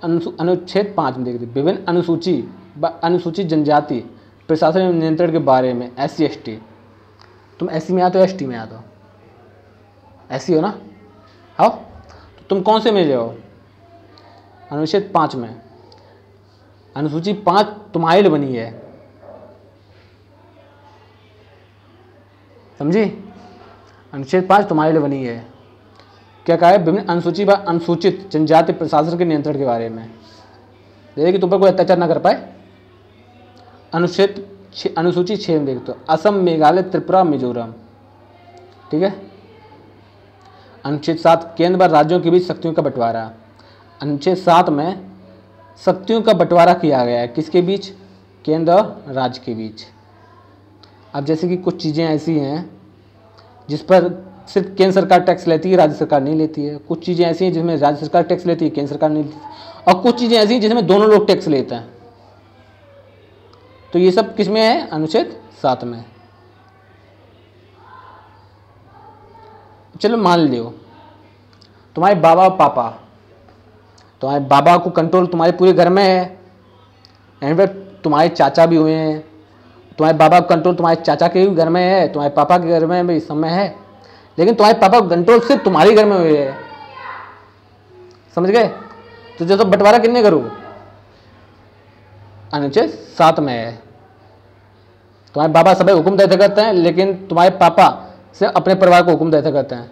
अनुच्छेद 5 में देख दे, विभिन्न अनुसूचित जनजाति प्रशासन एवं नियंत्रण के बारे में, SC ST। तुम SC में आते हो, ST में आते हो? SC हो ना? आओ, तो तुम कौन से में जाओ? अनुच्छेद 5 में। अनुसूची 5 तुम्हारे लिए बनी है, समझी? अनुच्छेद 5 तुम्हारे लिए बनी है। क्या कहा है? विभिन्न अनुसूचित जनजाति प्रशासन के नियंत्रण के बारे में, जैसे कि तुम पर कोई अत्याचार ना कर पाए। अनुसूची 6 में देख तो असम, मेघालय, त्रिपुरा, मिजोरम। ठीक है। अनुच्छेद 7 केंद्र व राज्यों के बीच शक्तियों का बंटवारा। अनुच्छेद 7 में शक्तियों का बंटवारा किया गया है, किसके बीच? केंद्र और राज्य के बीच। अब जैसे कि कुछ चीज़ें ऐसी हैं जिस पर सिर्फ केंद्र सरकार टैक्स लेती है, राज्य सरकार नहीं लेती है। कुछ चीज़ें ऐसी हैं जिसमें राज्य सरकार टैक्स लेती है, केंद्र सरकार नहीं लेती, और कुछ चीज़ें ऐसी हैं जिसमें दोनों लोग टैक्स लेते हैं। तो ये सब किस में है? अनुच्छेद 7 में। चलो मान लियो तुम्हारे बाबा पापा, तुम्हारे बाबा को कंट्रोल तुम्हारे पूरे घर में है, इनफैक्ट तुम्हारे चाचा भी हुए हैं, तुम्हारे बाबा का कंट्रोल तुम्हारे चाचा के भी घर में है, तुम्हारे पापा के घर में भी इस समय है, लेकिन तुम्हारे पापा का कंट्रोल सिर्फ तुम्हारे घर में हुए है। समझ गए? तो जो तो बंटवारा कितने करो? अनुच्छेद 7 में है। तुम्हारे बाबा सभी हुक्म देते करते हैं, लेकिन तुम्हारे पापा से अपने परिवार को हुक्म देते करते हैं।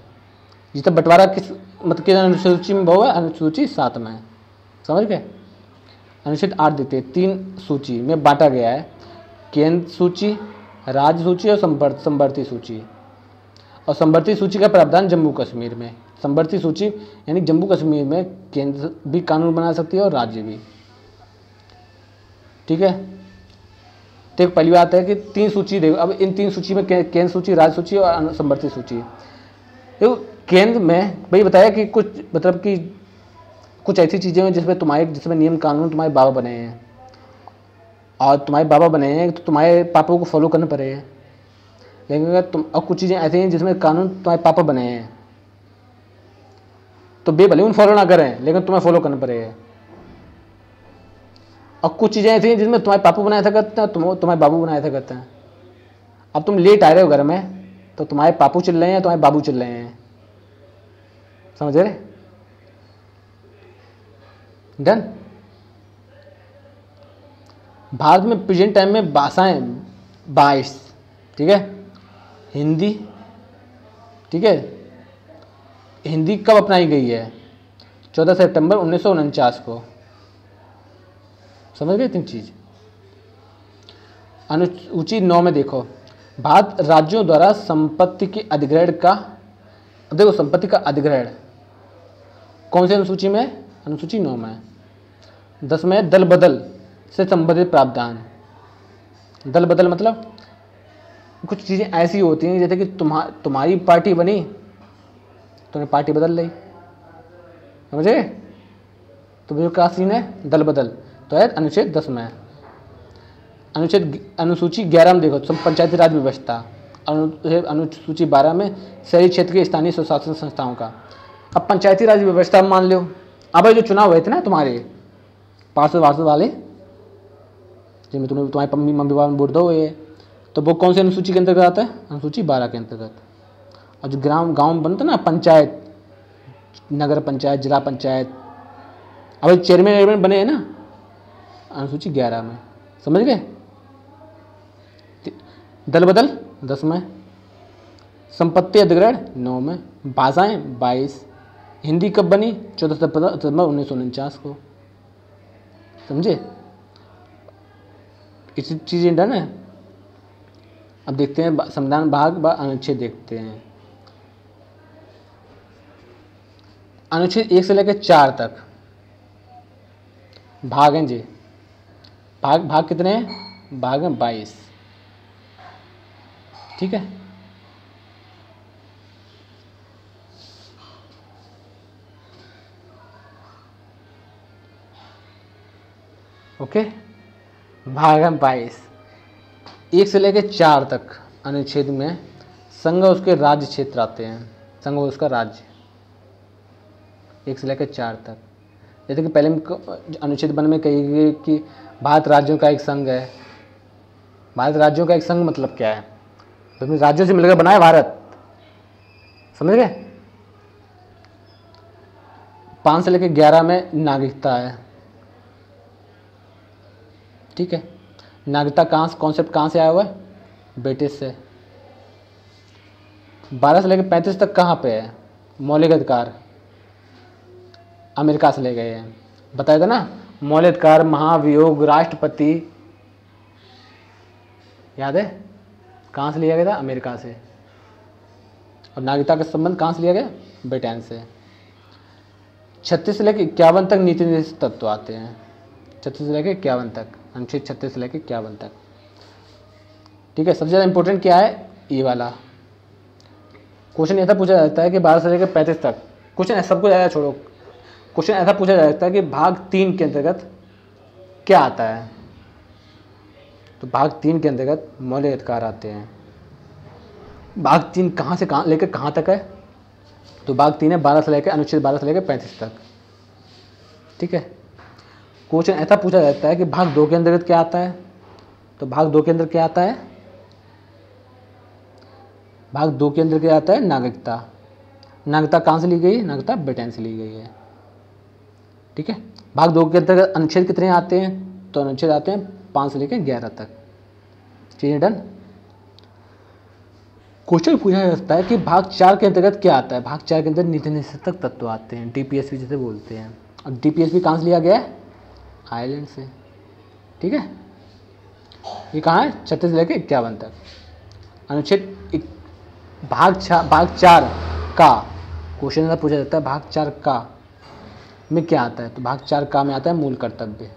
जिस बंटवारा किस मतलब किस अनुसूची में बहु है? अनुसूची 7 में। समझ गए? अनुच्छेद 8 देते हैं, 3 सूची में बांटा गया है, केंद्र सूची, राज्य सूची और संवर्ती सूची। और संवर्ती सूची का प्रावधान जम्मू कश्मीर में। संवर्ती सूची यानी जम्मू कश्मीर में केंद्र भी कानून बना सकती है और राज्य भी। ठीक है। तो एक पहली बात है कि 3 सूची देखो। अब इन 3 सूची में केंद्र सूची, राज्य सूची और संवर्ती सूची। देखो केंद्र में भाई बताया कि कुछ मतलब कि कुछ ऐसी चीज़ें हैं जिसमें नियम कानून तुम्हारे बाबा बने हैं, और तुम्हारे बाबा बने हैं तो तुम्हारे पापा को फॉलो करने पड़ेगा। लेकिन अगर तुम और कुछ चीज़ें ऐसी हैं जिसमें कानून तुम्हारे पापा बने हैं तो भले उन फॉलो ना करें, लेकिन तुम्हें फॉलो करना पड़ेगा। और कुछ चीज़ें ऐसी हैं जिसमें तुम्हारे पापा बनाया था करते हैं, तुम्हारे बाबू बनाया था करते हैं। अब तुम लेट आ रहे हो घर में तो तुम्हारे पापू चल रहे हैं, तुम्हारे बाबू चल रहे हैं। समझ रहे? डन। भारत में प्रेजेंट टाइम में भाषाएं 22। ठीक है। हिंदी, ठीक है, हिंदी कब अपनाई गई है? 14 सितंबर 1949 को। समझ गए 3 चीज? अनुसूची 9 में देखो, भारत राज्यों द्वारा संपत्ति के अधिग्रहण का, देखो संपत्ति का अधिग्रहण कौन सी अनुसूची में? अनुसूची 9 में। 10 में दल बदल से संबंधित प्रावधान। दल बदल मतलब कुछ चीज़ें ऐसी होती हैं जैसे कि तुम्हारी पार्टी बनी, तुमने पार्टी बदल ली। समझे? तो जो क्या सीन है? दल बदल। तो है अनुच्छेद 10 में। अनुसूची 11 में देखो, पंचायती राज व्यवस्था। अनुसूची 12 में शहरी क्षेत्र के स्थानीय स्वशासन संस्थाओं का। अब पंचायती राज व्यवस्था मान लो, अब जो चुनाव हुए थे ना तुम्हारे पार्षद वाले, जिनमें तुम्हारे मम्मी पापा ने वोट दो ये, तो वो कौन सी अनुसूची के अंतर्गत आता है? अनुसूची 12 के अंतर्गत। और जो गांव बनता ना, पंचायत, नगर पंचायत, जिला पंचायत, अब चेयरमैन बने हैं ना, अनुसूची 11 में। समझ गए? दल बदल 10 में, संपत्ति अधिग्रहण 9 में, भाषाएं 22। हिंदी कब बनी? 14 सितंबर 1949 को। समझे? इसी चीज़ें डन है। अब देखते हैं संविधान भाग अनुच्छेद देखते हैं। अनुच्छेद 1 से लेकर 4 तक भाग हैं जी। भाग कितने हैं? भाग हैं 22। ठीक है। ओके। भाग है 22। 1 से लेकर 4 तक अनुच्छेद में संघ और उसके राज्य क्षेत्र आते हैं। संघ और उसका राज्य 1 से लेकर 4 तक। जैसे कि पहले अनुच्छेद 1 में कही गई कि भारत राज्यों का एक संघ है। भारत राज्यों का एक संघ मतलब क्या है? तो राज्यों से मिलकर बना है भारत, समझ गए। 5 से लेकर 11 में नागरिकता है, ठीक है। नागरिकता कॉन्सेप्ट कहाँ से आया हुआ है? ब्रिटिश से। 12 से लेकर 35 तक कहाँ पे है? मौलिक अधिकार अमेरिका से ले गए हैं, बताया था ना। मौलिक अधिकार, महाभियोग, राष्ट्रपति, याद है? कहाँ से लिया गया था? अमेरिका से। और नागरिकता का संबंध कहाँ से लिया गया? ब्रिटेन से। 36 से लेकर 51 तक नीति निर्देशक तत्व आते हैं। 36 से लेकर 51 तक, अनुच्छेद 36 से लेकर 51 तक, ठीक है। सबसे ज़्यादा इंपॉर्टेंट क्या है? ये वाला क्वेश्चन ऐसा पूछा जाता है कि 12 से लेकर 35 तक, क्वेश्चन सबको ज़्यादा छोड़ो, क्वेश्चन ऐसा पूछा जाता है कि भाग 3 के अंतर्गत क्या आता है? तो भाग 3 के अंतर्गत मौलिक अधिकार आते हैं। भाग 3 कहाँ से कहाँ लेकर कहाँ तक है? तो भाग 3 है 12 से लेकर, अनुच्छेद 12 से लेकर 35 तक, ठीक है। क्वेश्चन ऐसा पूछा जाता है कि भाग 2 के अंतर्गत क्या आता है? तो भाग 2 के अंदर क्या आता है? भाग 2 के अंदर क्या आता है? नागरिकता। नागरिकता कहाँ से ली गई है? नागरिकता ब्रिटेन से ली गई है, ठीक है। भाग 2 के अंतर्गत अनुच्छेद कितने आते हैं? तो अनुच्छेद आते हैं 5 से लेकर 11 तक, चीजें डन। क्वेश्चन पूछा जाता है कि भाग 4 के अंतर्गत क्या आता है? भाग 4 के अंदर नीति निर्देशक तत्व आते हैं, डीपीएसपी जिसे बोलते हैं। और डीपीएसपी कहाँ से लिया गया है? आयरलैंड से, ठीक है। ये कहाँ है? 36 से लेकर 51 तक। अनुच्छेद भाग 4 का क्वेश्चन ऐसा पूछा जाता है, भाग 4 का में क्या आता है? तो भाग 4 का में आता है मूल कर्तव्य,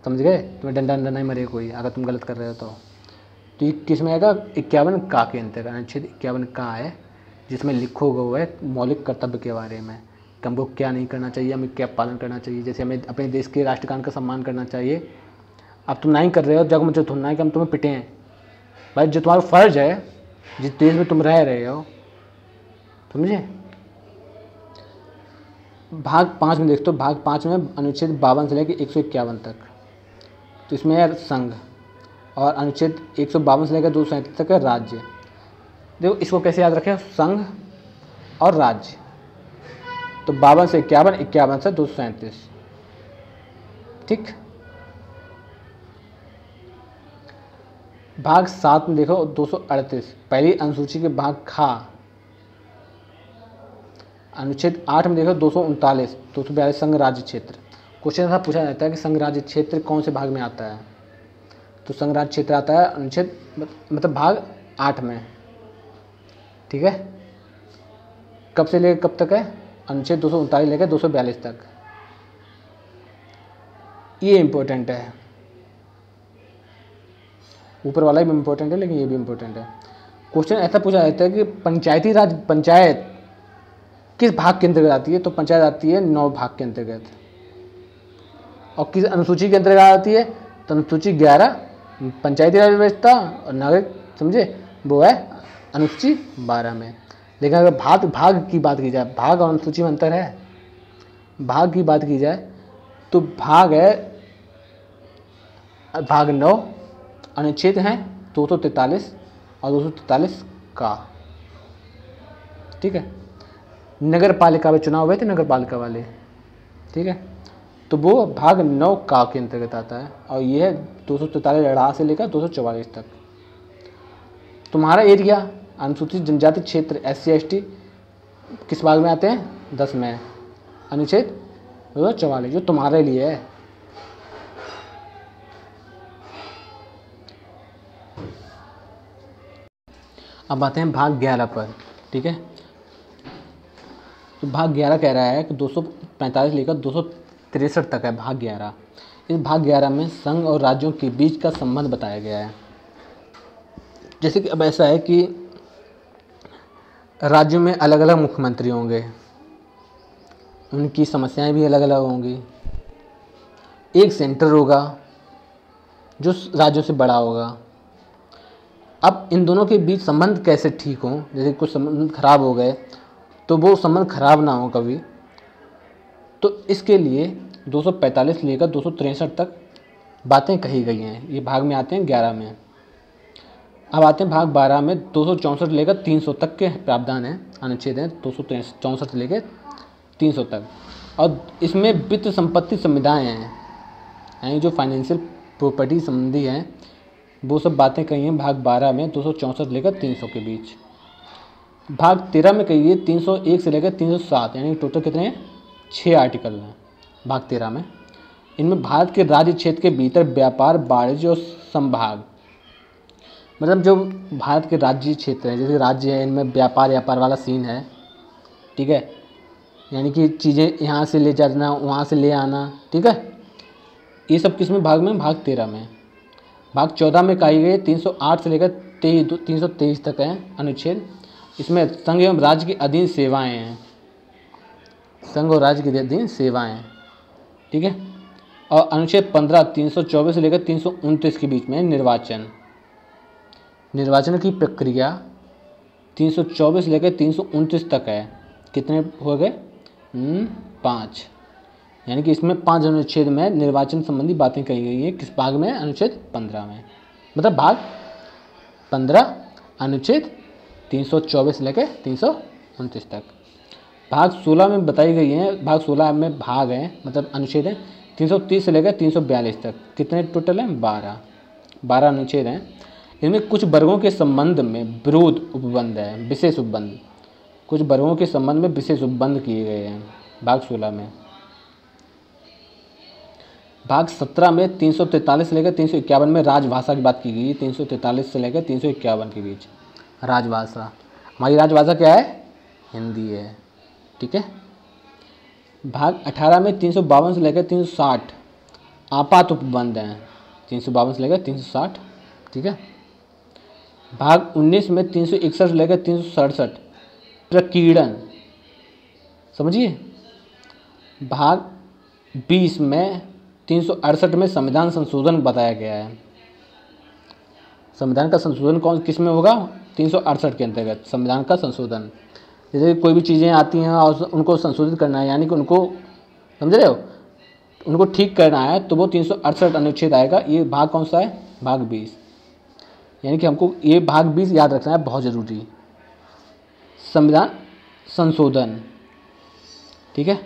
समझ गए। तुम्हें डंडा नहीं मरे कोई अगर तुम गलत कर रहे हो तो ये किस में आएगा? 51 का के अंतर्गत। अनुच्छेद 51 का है जिसमें लिखो हुआ है मौलिक कर्तव्य के बारे में कि हमको क्या नहीं करना चाहिए, हमें क्या पालन करना चाहिए। जैसे हमें अपने देश के राष्ट्रगान का सम्मान करना चाहिए। अब तुम नहीं कर रहे हो, जगह मुझे थोड़ा है कि हम तुम्हें पिटें भाई, जो तुम्हारा फर्ज है जिस देश में तुम रह रहे हो, समझे। भाग 5 में देखते हो, भाग 5 में अनुच्छेद 52 से लेकर 151 तक, तो इसमें है संघ। और अनुच्छेद 152 से लेकर 237 तक है राज्य। देखो इसको कैसे याद रखें? संघ और राज्य। तो 52 से 51, 51 से 237, ठीक। भाग 7 में देखो 238, पहली अनुसूची के भाग खा। अनुच्छेद 8 में देखो 239, 242 संघ राज्य क्षेत्र। क्वेश्चन ऐसा पूछा जाता है कि संघ राज्य क्षेत्र कौन से भाग में आता है? तो संघ राज्य क्षेत्र आता है अनुच्छेद मतलब भाग 8 में, ठीक है। कब से लेकर कब तक है? अनुच्छेद 239 लेकर 242 तक। ये इंपॉर्टेंट है, ऊपर वाला भी इंपॉर्टेंट है लेकिन ये भी इंपॉर्टेंट है। क्वेश्चन ऐसा पूछा जाता है कि पंचायती राज पंचायत किस भाग के अंतर्गत आती है? तो पंचायत आती है 9 भाग के अंतर्गत। और किस अनुसूची के अंतर्गत आती है? तो अनुसूची 11 पंचायती राज व्यवस्था और नागरिक, समझे, वो है अनुसूची 12 में। लेकिन अगर भाग की बात की जाए, भाग और अनुसूची में अंतर है। भाग की बात की जाए तो भाग है भाग 9, अनुच्छेद हैं 243 और 243 का, ठीक है। नगर पालिका में चुनाव हुए थे, नगर पालिका वाले, ठीक है। तो वो भाग 9 का के अंतर्गत आता है। और ये है 243 से लेकर 244 तक। तुम्हारा एरिया अनुसूचित जनजाति क्षेत्र SC/ST किस भाग में आते हैं? 10 में, अनुच्छेद 244 जो तुम्हारे लिए है। अब आते हैं भाग 11 पर, ठीक है। तो भाग 11 कह रहा है कि 245 लेकर 263 तक है भाग 11। इस भाग 11 में संघ और राज्यों के बीच का संबंध बताया गया है। जैसे कि अब ऐसा है कि राज्यों में अलग अलग मुख्यमंत्री होंगे, उनकी समस्याएं भी अलग अलग होंगी, एक सेंटर होगा जो राज्यों से बड़ा होगा। अब इन दोनों के बीच संबंध कैसे ठीक हों, जैसे कुछ संबंध खराब हो गए तो वो संबंध खराब ना हो कभी, तो इसके लिए 245 से लेकर 263 तक बातें कही गई हैं। ये भाग में आते हैं 11 में। अब आते हैं भाग 12 में 264 से लेकर 300 तक के प्रावधान हैं, अनुच्छेद हैं 264 से लेकर 300 तक। और इसमें वित्त संपत्ति संविधाएँ हैं, यानी जो फाइनेंशियल प्रॉपर्टी संबंधी हैं वो सब बातें कही हैं भाग 12 में 264 से लेकर 300 के बीच। भाग 13 में कही है 301 से लेकर 307, यानी टोटल कितने हैं 6 आर्टिकल हैं भाग 13 में। इनमें भारत के राज्य क्षेत्र के भीतर व्यापार, वाणिज्य और संभाग, मतलब जो भारत के राज्य क्षेत्र हैं, जैसे राज्य है इनमें व्यापार वाला सीन है, ठीक है, यानी कि चीज़ें यहाँ से ले जाना वहाँ से ले आना, ठीक है। ये सब किस में भाग में, भाग 13 में। भाग 14 में कही गई 308 से लेकर 323 तक है अनुच्छेद। इसमें संघ एवं राज्य के अधीन सेवाएं हैं, संघ और राज्य के अधीन सेवाएं, ठीक है। और अनुच्छेद 15 324 से लेकर 329 के बीच में निर्वाचन की प्रक्रिया 324 से लेकर 329 तक है। कितने हो गए 5, यानी कि इसमें 5 अनुच्छेद में निर्वाचन संबंधी बातें कही गई है। किस भाग में, अनुच्छेद 15 में, मतलब भाग 15 अनुच्छेद 324 से लेकर 329 तक। भाग 16 में बताई गई है, भाग 16 में भाग है, मतलब अनुच्छेद है 330 से लेकर 342 तक। कितने टोटल हैं 12 अनुच्छेद हैं। इनमें कुछ वर्गों के संबंध में विरोध उपबंध है, विशेष उपबंध, कुछ वर्गों के संबंध में विशेष उपबंध किए गए हैं भाग 16 में। भाग 17 में 343 से लेकर 351 में राजभाषा की बात की गई है। 343 से लेकर 351 के बीच राजभाषा, हमारी राजभाषा क्या है, हिंदी है, ठीक है। भाग 18 में 352 से लेकर 360 आपात उपबंध हैं, 352 से लेकर 360, ठीक है। भाग 19 में 361 से लेकर 367 प्रकीर्णन, समझिए। भाग 20 में 368 में संविधान संशोधन बताया गया है। संविधान का संशोधन कौन किस में होगा, 368 के अंतर्गत संविधान का संशोधन। जैसे कोई भी चीज़ें आती हैं और उनको संशोधित करना है, यानी कि उनको, समझ रहे हो, उनको ठीक करना है, तो वो 368 अनुच्छेद आएगा। ये भाग कौन सा है, भाग 20, यानी कि हमको ये भाग 20 याद रखना है, बहुत ज़रूरी। संविधान संशोधन, ठीक है।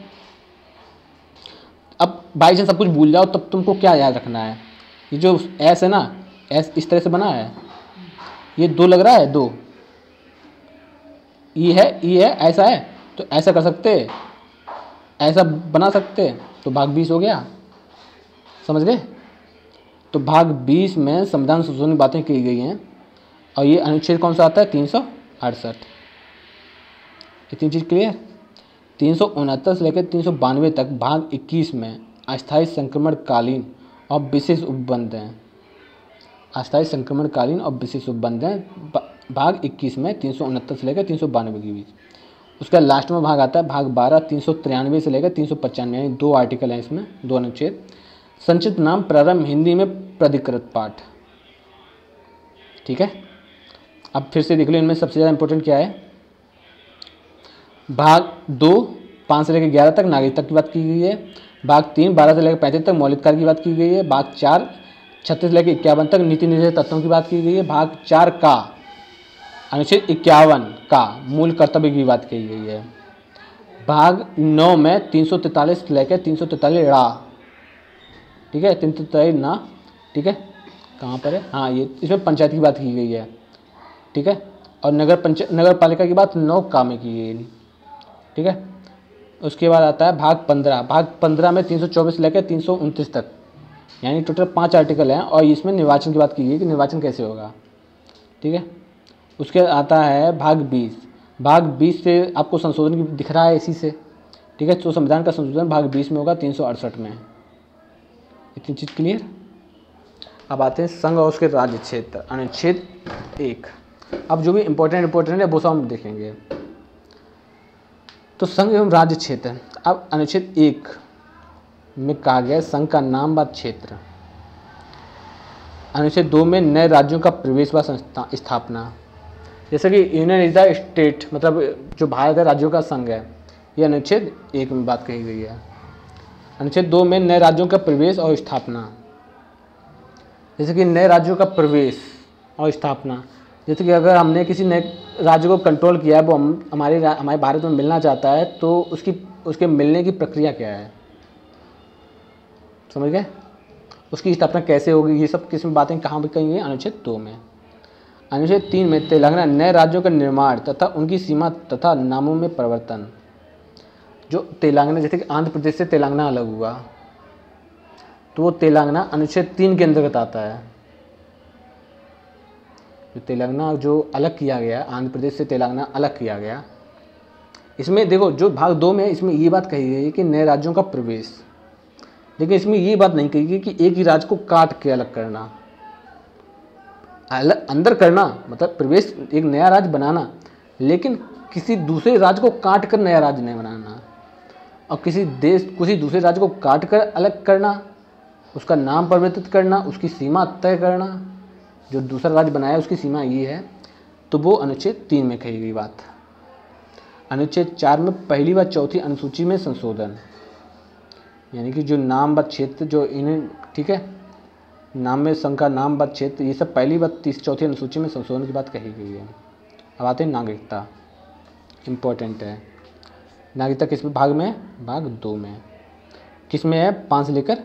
अब बाई चांस सब कुछ भूल जाओ तब तुमको क्या याद रखना है, ये जो एस है ना, एस इस तरह से बना है, ये 2 लग रहा है, 2 ई है, ऐसा है, तो ऐसा कर सकते, ऐसा बना सकते, तो भाग 20 हो गया, समझ गए। तो भाग 20 में संविधान संशोधन की बातें की गई हैं। और ये अनुच्छेद कौन सा आता है, 368। इतनी चीज़ क्लियर। 369 से लेकर 392 तक भाग 21 में अस्थायी संक्रमणकालीन और विशेष उपबंध हैं, अस्थायी संक्रमणकालीन और विशेष उपबंध हैं भाग 21 में 369 से लेकर 392 के बीच। उसका लास्ट में भाग आता है भाग 12 393 से लेकर 395, यानी 2 आर्टिकल हैं इसमें, 2 अनुच्छेद। संचित नाम प्रारंभ हिंदी में प्राधिकृत पाठ, ठीक है। अब फिर से देख लो, इनमें सबसे ज़्यादा इंपॉर्टेंट क्या है। भाग 2 5 से लेकर 11 तक नागरिकता की बात की गई है। भाग 3 12 से लेकर 35 तक मौलिकता की बात की गई है। भाग 4 36 से लेकर 51 तक नीति निर्देश तत्वों की बात की गई है। भाग 4 का अनुच्छेद 51 का मूल कर्तव्य की बात की गई है। भाग 9 में 343 से लेकर 343 ड़ा, ठीक है, 343 ना, ठीक है, कहाँ पर है, हाँ, ये इसमें पंचायत की बात की गई है, ठीक है। और नगर पालिका की बात 9 का में की गई, ठीक है। उसके बाद आता है भाग 15। भाग 15 में 324 से लेकर 329 तक, यानी टोटल 5 आर्टिकल हैं। और इसमें निर्वाचन की बात की गई कि निर्वाचन कैसे होगा, ठीक है। उसके आता है भाग 20। भाग 20 से आपको संशोधन की दिख रहा है इसी से, ठीक है। तो संविधान का संशोधन भाग 20 में होगा, 368 में। इतनी चीज़ क्लियर। अब आते हैं संघ और उसके राज्य क्षेत्र, अनुच्छेद 1। अब जो भी इम्पोर्टेंट है वो सब हम देखेंगे। तो संघ एवं राज्य क्षेत्र, अब अनुच्छेद 1 में कहा गया है संघ का नाम व क्षेत्र। अनुच्छेद 2 में नए राज्यों का प्रवेश व स्थापना, जैसे कि यूनियन इज द स्टेट, मतलब जो भारत है राज्यों का संघ है, ये अनुच्छेद 1 में बात कही गई है। अनुच्छेद 2 में नए राज्यों का प्रवेश और स्थापना, जैसे कि नए राज्यों का प्रवेश और स्थापना, जैसे कि अगर हमने किसी नए राज्य को कंट्रोल किया है, वो हमारे भारत में मिलना चाहता है, तो उसके मिलने की प्रक्रिया क्या है, समझ गए? उसकी स्थापना कैसे होगी, ये सब किस्म बातें कहाँ भी कही हैं? अनुच्छेद 2 में। अनुच्छेद 3 में तेलंगाना नए राज्यों का निर्माण तथा उनकी सीमा तथा नामों में परिवर्तन। जो तेलंगाना, जैसे कि आंध्र प्रदेश से तेलंगाना अलग हुआ, तो वो तेलंगाना अनुच्छेद 3 के अंतर्गत आता है। जो तेलंगाना जो अलग किया गया, आंध्र प्रदेश से तेलंगाना अलग किया गया, इसमें देखो जो भाग 2 में इसमें ये बात कही गई है कि नए राज्यों का प्रवेश, लेकिन इसमें ये बात नहीं कही गई कि एक ही राज्य को काट के अलग करना, अलग अंदर करना, मतलब प्रवेश एक नया राज्य बनाना, लेकिन किसी दूसरे राज्य को काट कर नया राज्य नहीं बनाना, और किसी दूसरे राज्य को काट कर अलग करना, उसका नाम परिवर्तित करना, उसकी सीमा तय करना, जो दूसरा राज्य बनाया उसकी सीमा ये है, तो वो अनुच्छेद 3 में कही गई बात। अनुच्छेद 4 में पहली व चौथी अनुसूची में संशोधन, यानी कि जो नाम व क्षेत्र जो इन्हें, ठीक है, नाम में संघ का नाम व क्षेत्र, ये सब पहली व चौथी अनुसूची में संशोधन की बात कही गई है। अब आते हैं नागरिकता, इम्पोर्टेंट है। नागरिकता किस भाग में है? भाग 2 में। किस में है? 5 से लेकर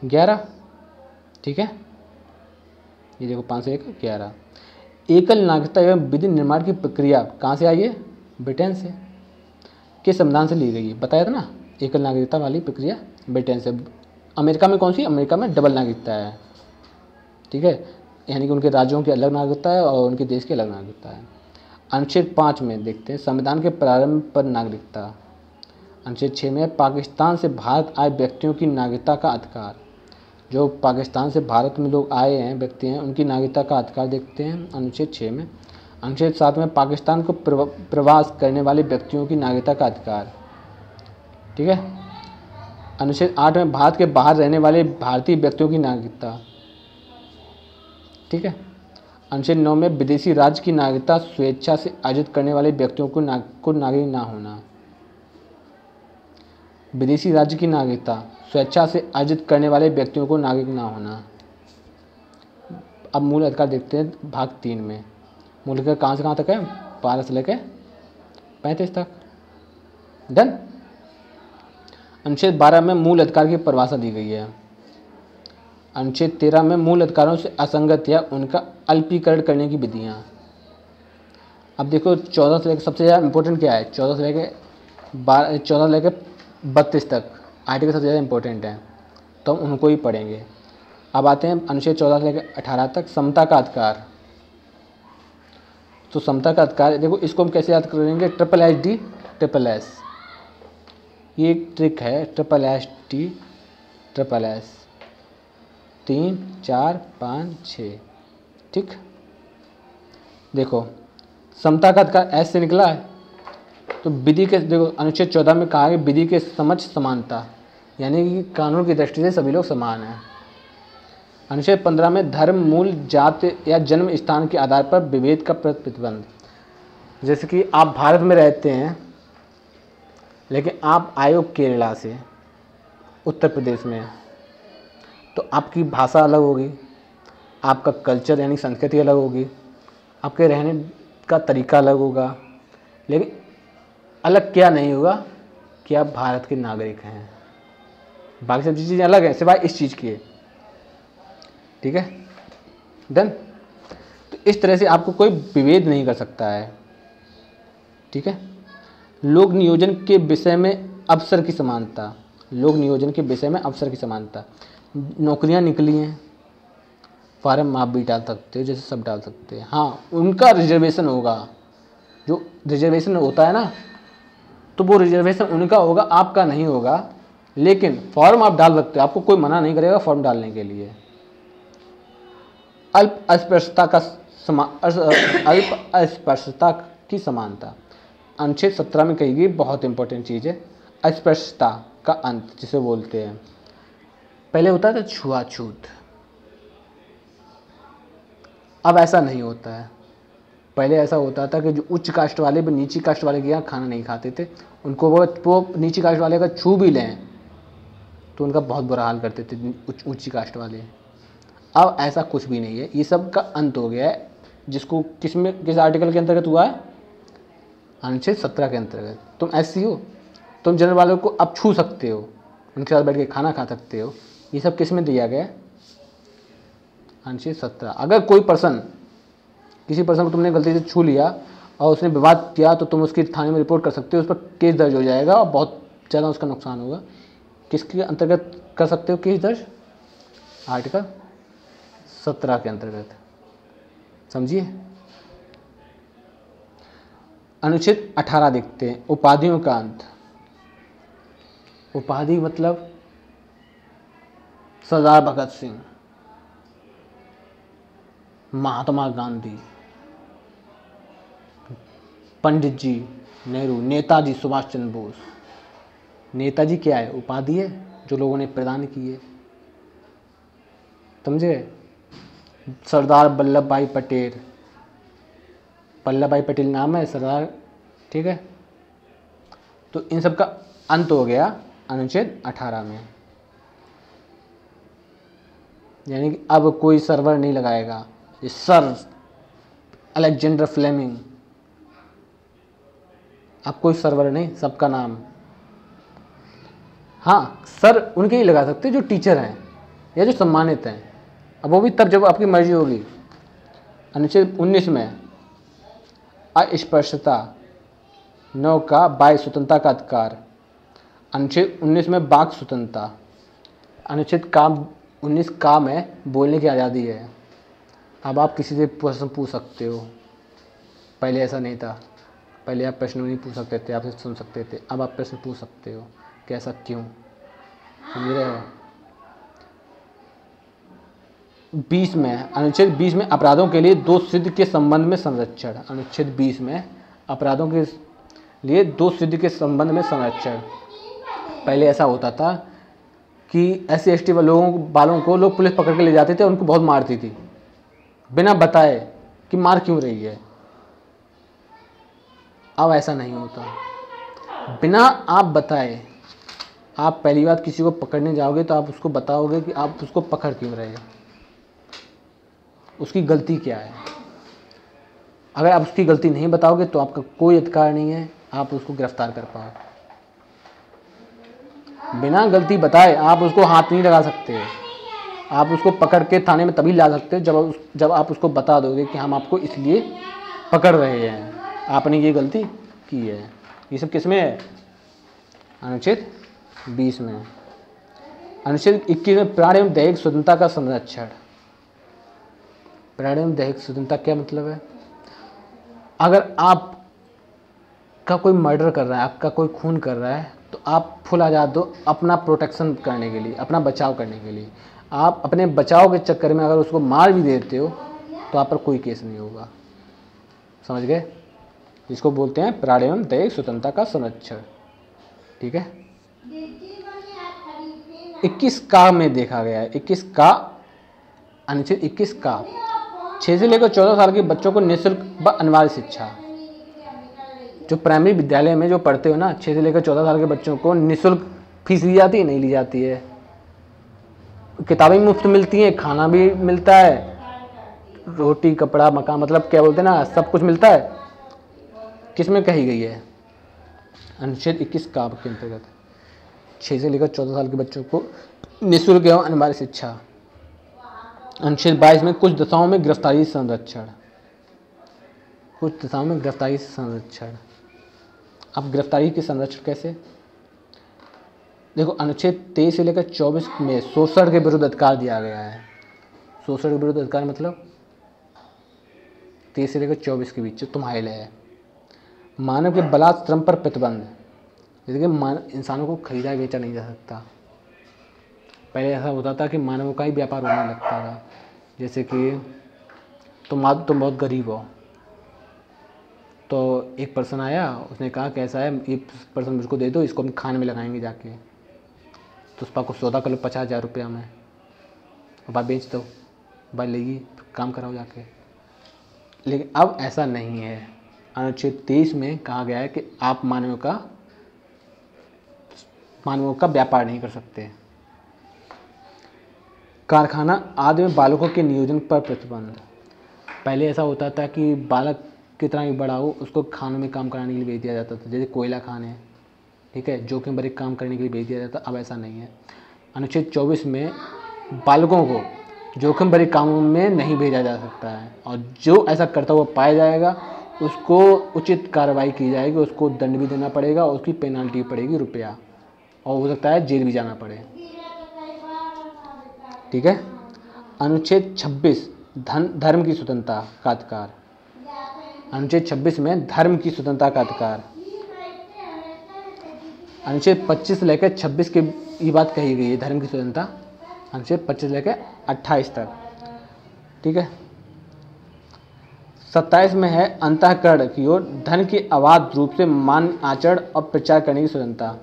11, ठीक है, ये देखो 5 से लेकर 11। एकल नागरिकता एवं विधि निर्माण की प्रक्रिया कहाँ से आई है? ब्रिटेन से, के संविधान से ली गई है। बताया था ना, एकल नागरिकता वाली प्रक्रिया ब्रिटेन से। अमेरिका में कौन सी? अमेरिका में डबल नागरिकता है, ठीक है, यानी कि उनके राज्यों की अलग नागरिकता है और उनके देश की अलग नागरिकता है। अनुच्छेद 5 में देखते हैं संविधान के प्रारंभ पर नागरिकता। अनुच्छेद 6 में पाकिस्तान से भारत आए व्यक्तियों की नागरिकता का अधिकार। जो पाकिस्तान से भारत में लोग आए हैं, व्यक्ति हैं, उनकी नागरिकता का अधिकार देखते हैं अनुच्छेद 6 में। अनुच्छेद 7 में पाकिस्तान को प्रवास करने वाले व्यक्तियों की नागरिकता का अधिकार, ठीक है। अनुच्छेद 8 में भारत के बाहर रहने वाले भारतीय व्यक्तियों की नागरिकता, ठीक है। अनुच्छेद 9 में विदेशी राज्य की नागरिकता स्वेच्छा से अर्जित करने वाले व्यक्तियों को नागरिक ना होना। विदेशी राज्य की नागरिकता स्वेच्छा से अर्जित करने वाले व्यक्तियों को नागरिक ना होना। अब मूल अधिकार देखते हैं भाग 3 में। मूल अधिकार कहाँ से कहाँ तक है? 12 से लेकर 35 तक। डन। अनुच्छेद 12 में मूल अधिकार की परिभाषा दी गई है। अनुच्छेद 13 में मूल अधिकारों से असंगत या उनका अल्पीकरण करने की विधियाँ। अब देखो 14 से लेकर सबसे ज़्यादा इंपॉर्टेंट क्या है? 14 से लेकर 32 तक आर्टिकल सबसे ज़्यादा इंपॉर्टेंट है, तो हम उनको ही पढ़ेंगे। अब आते हैं अनुच्छेद 14 से लेकर 18 तक, समता का अधिकार। तो समता का अधिकार देखो, इसको हम कैसे याद करेंगे? SSD, ये एक ट्रिक है। SSD, 3, 4, 5, 6, ठीक। देखो समता का अधिकार ऐसे से निकला है, तो विधि के देखो अनुच्छेद 14 में कहा है विधि के समक्ष समानता, यानी कि कानून की दृष्टि से सभी लोग समान हैं। अनुच्छेद 15 में धर्म, मूल, जाति या जन्म स्थान के आधार पर विभेद का प्रतिबंध। जैसे कि आप भारत में रहते हैं, लेकिन आप आए हो केरला से, उत्तर प्रदेश में, तो आपकी भाषा अलग होगी, आपका कल्चर यानी संस्कृति अलग होगी, आपके रहने का तरीका अलग होगा, लेकिन अलग क्या नहीं होगा कि आप भारत के नागरिक हैं। बाकी सब चीज़ें अलग हैं सिवाय इस चीज़ की, ठीक है। डन। तो इस तरह से आपको कोई विभेद नहीं कर सकता है, ठीक है। लोक नियोजन के विषय में अवसर की समानता। लोक नियोजन के विषय में अवसर की समानता। नौकरियां निकली हैं, फार्म आप भी डाल सकते हो, जैसे सब डाल सकते हैं। हाँ, उनका रिजर्वेशन होगा, जो रिजर्वेशन होता है ना, तो वो रिजर्वेशन उनका होगा, आपका नहीं होगा, लेकिन फॉर्म आप डाल सकते हो, आपको कोई मना नहीं करेगा फॉर्म डालने के लिए। अल्प अस्पृश्यता की समानता अनुच्छेद 17 में कही गई, बहुत इंपॉर्टेंट चीज़ है। अस्पृश्यता का अंत जिसे बोलते हैं। पहले होता था छुआछूत, अब ऐसा नहीं होता है। पहले ऐसा होता था कि जो उच्च कास्ट वाले भी नीची कास्ट वाले के यहाँ खाना नहीं खाते थे, उनको वो नीची कास्ट वाले का छू भी लें तो उनका बहुत बुरा हाल करते थे ऊंची कास्ट वाले। अब ऐसा कुछ भी नहीं है, ये सब का अंत हो गया है। जिसको किस आर्टिकल के अंतर्गत हुआ है? अनुच्छेद 17 के अंतर्गत। तुम एससी हो, तुम जनरल वालों को अब छू सकते हो, उनके साथ बैठ के खाना खा सकते हो। ये सब किस में दिया गया है? अनुच्छेद 17। अगर कोई पर्सन, किसी पर्सन को तुमने गलती से छू लिया और उसने विवाद किया तो तुम उसकी थाने में रिपोर्ट कर सकते हो, उस पर केस दर्ज हो जाएगा और बहुत ज़्यादा उसका नुकसान होगा। किसके अंतर्गत कर सकते हो केस दर्ज? आर्टिकल 17 के अंतर्गत, समझिए। अनुच्छेद 18 देखते हैं, उपाधियों का अंत। उपाधि मतलब सरदार भगत सिंह, महात्मा गांधी, पंडित जी नेहरू, नेताजी सुभाष चंद्र बोस। नेताजी क्या है? उपाधि है जो लोगों ने प्रदान की है, समझे। सरदार वल्लभ भाई पटेल, वल्लभ भाई पटेल नाम है सरदार, ठीक है। तो इन सब का अंत हो गया अनुच्छेद 18 में, यानी कि अब कोई सर्वर नहीं लगाएगा। ये सर अलेक्जेंडर फ्लेमिंग, अब कोई सर्वर नहीं, सबका नाम। हाँ, सर उनके ही लगा सकते जो टीचर हैं या जो सम्मानित हैं, अब वो भी तब जब आपकी मर्जी होगी। अनुच्छेद 19 में अस्पृश्यता, 9 का बाह्य स्वतंत्रता का अधिकार। अनुच्छेद 19 में वाक स्वतंत्रता। अनुच्छेद 19 का में बोलने की आज़ादी है। अब आप किसी से प्रश्न पूछ सकते हो, पहले ऐसा नहीं था। पहले आप प्रश्न नहीं पूछ सकते थे, आपसे सुन सकते थे। अब आप प्रश्न पूछ सकते हो, कैसा क्यों, समझ रहे हो। 20 में, अनुच्छेद 20 में अपराधों के लिए दोष सिद्ध के संबंध में संरक्षण। अनुच्छेद 20 में अपराधों के लिए दोष सिद्ध के संबंध में संरक्षण। पहले ऐसा होता था कि SC/ST वालों को लोग पुलिस पकड़ के ले जाते थे, उनको बहुत मारती थी बिना बताए कि मार क्यों रही है। अब ऐसा नहीं होता, बिना आप बताए। आप पहली बात किसी को पकड़ने जाओगे तो आप उसको बताओगे कि आप उसको पकड़ क्यों रहे हो, उसकी गलती क्या है। अगर आप उसकी गलती नहीं बताओगे तो आपका कोई अधिकार नहीं है आप उसको गिरफ्तार कर पाओ। बिना गलती बताए आप उसको हाथ नहीं लगा सकते। आप उसको पकड़ के थाने में तभी ला सकते हो जब आप उसको बता दोगे कि हम आपको इसलिए पकड़ रहे हैं, आपने ये गलती की है। ये सब किस में है? अनुच्छेद 20 में। अनुच्छेद 21 में प्राण एवं दैहिक स्वतंत्रता का संरक्षण। प्राण एवं दैहिक स्वतंत्रता क्या मतलब है? अगर आप का कोई मर्डर कर रहा है, आपका कोई खून कर रहा है, तो आप फुल आज़ाद हो अपना प्रोटेक्शन करने के लिए, अपना बचाव करने के लिए। आप अपने बचाव के चक्कर में अगर उसको मार भी देते हो तो आप पर कोई केस नहीं होगा, समझ गए। जिसको बोलते हैं प्राण एवं दैहिक स्वतंत्रता का संरक्षण, ठीक है। 21 का में देखा गया है, 21 का, अनुच्छेद 21 का 6 से लेकर 14 साल के बच्चों को निःशुल्क व अनिवार्य शिक्षा। जो प्राइमरी विद्यालय में जो पढ़ते हो ना, 6 से लेकर 14 साल के बच्चों को निःशुल्क फीस ली जाती है? नहीं ली जाती है। किताबें मुफ्त मिलती हैं, खाना भी मिलता है, रोटी कपड़ा मकान, मतलब क्या बोलते हैं ना, सब कुछ मिलता है। किस में कही गई है? अनुच्छेद 21 का के अंतर्गत 6 से लेकर 14 साल के बच्चों को निःशुल्क एवं अनिवार्य शिक्षा। अनुच्छेद 22 में कुछ दशाओं में गिरफ्तारी संरक्षण। कुछ दशाओं में गिरफ्तारी संरक्षण। अब गिरफ्तारी की संरक्षण कैसे? देखो, अनुच्छेद 23 से लेकर 24 में शोषण के विरुद्ध अधिकार दिया गया है। शोषण के विरुद्ध अधिकार मतलब 23 से लेकर 24 के बीच तुम्हारे लिए है। मानव के बलात् श्रम पर प्रतिबंध, जैसे कि इंसानों को खरीदा बेचा नहीं जा सकता। पहले ऐसा होता था कि मानवों का ही व्यापार होने लगता था। जैसे कि तुम बहुत गरीब हो, तो एक पर्सन आया, उसने कहा कैसा है, ये पर्सन मुझको दे दो, इसको हम खाने में लगाएंगे जाके। उसपा को सौदा कर लो 50,000 रुपया में, भाई बेच दो, भाई लेगी, काम कराओ जाके। लेकिन अब ऐसा नहीं है। अनुच्छेद 23 में कहा गया है कि आप मानवों का व्यापार नहीं कर सकते। कारखाना आदि में बालकों के नियोजन पर प्रतिबंध। पहले ऐसा होता था कि बालक कितना भी बड़ा हो उसको खानों में काम कराने के लिए भेज दिया जाता था, जैसे कोयला खाने, ठीक है, जोखिम भरे काम करने के लिए भेज दिया जाता। अब ऐसा नहीं है। अनुच्छेद 24 में बालकों को जोखिम भरे कामों में नहीं भेजा जा सकता है, और जो ऐसा करता हुआ पाया जाएगा उसको उचित कार्रवाई की जाएगी, उसको दंड भी देना पड़ेगा, और उसकी पेनाल्टी पड़ेगी रुपया, और हो सकता है जेल भी जाना पड़े। ठीक है। अनुच्छेद 26 धर्म की स्वतंत्रता का अधिकार। अनुच्छेद 26 में धर्म की स्वतंत्रता का अधिकार। अनुच्छेद 25 से लेकर 26 के ये बात कही गई है, धर्म की स्वतंत्रता। अनुच्छेद 25 से लेकर 28 तक, ठीक है। 27 में है अंतःकरण की ओर धन की अबाध रूप से मान आचरण और प्रचार करने की स्वतंत्रता।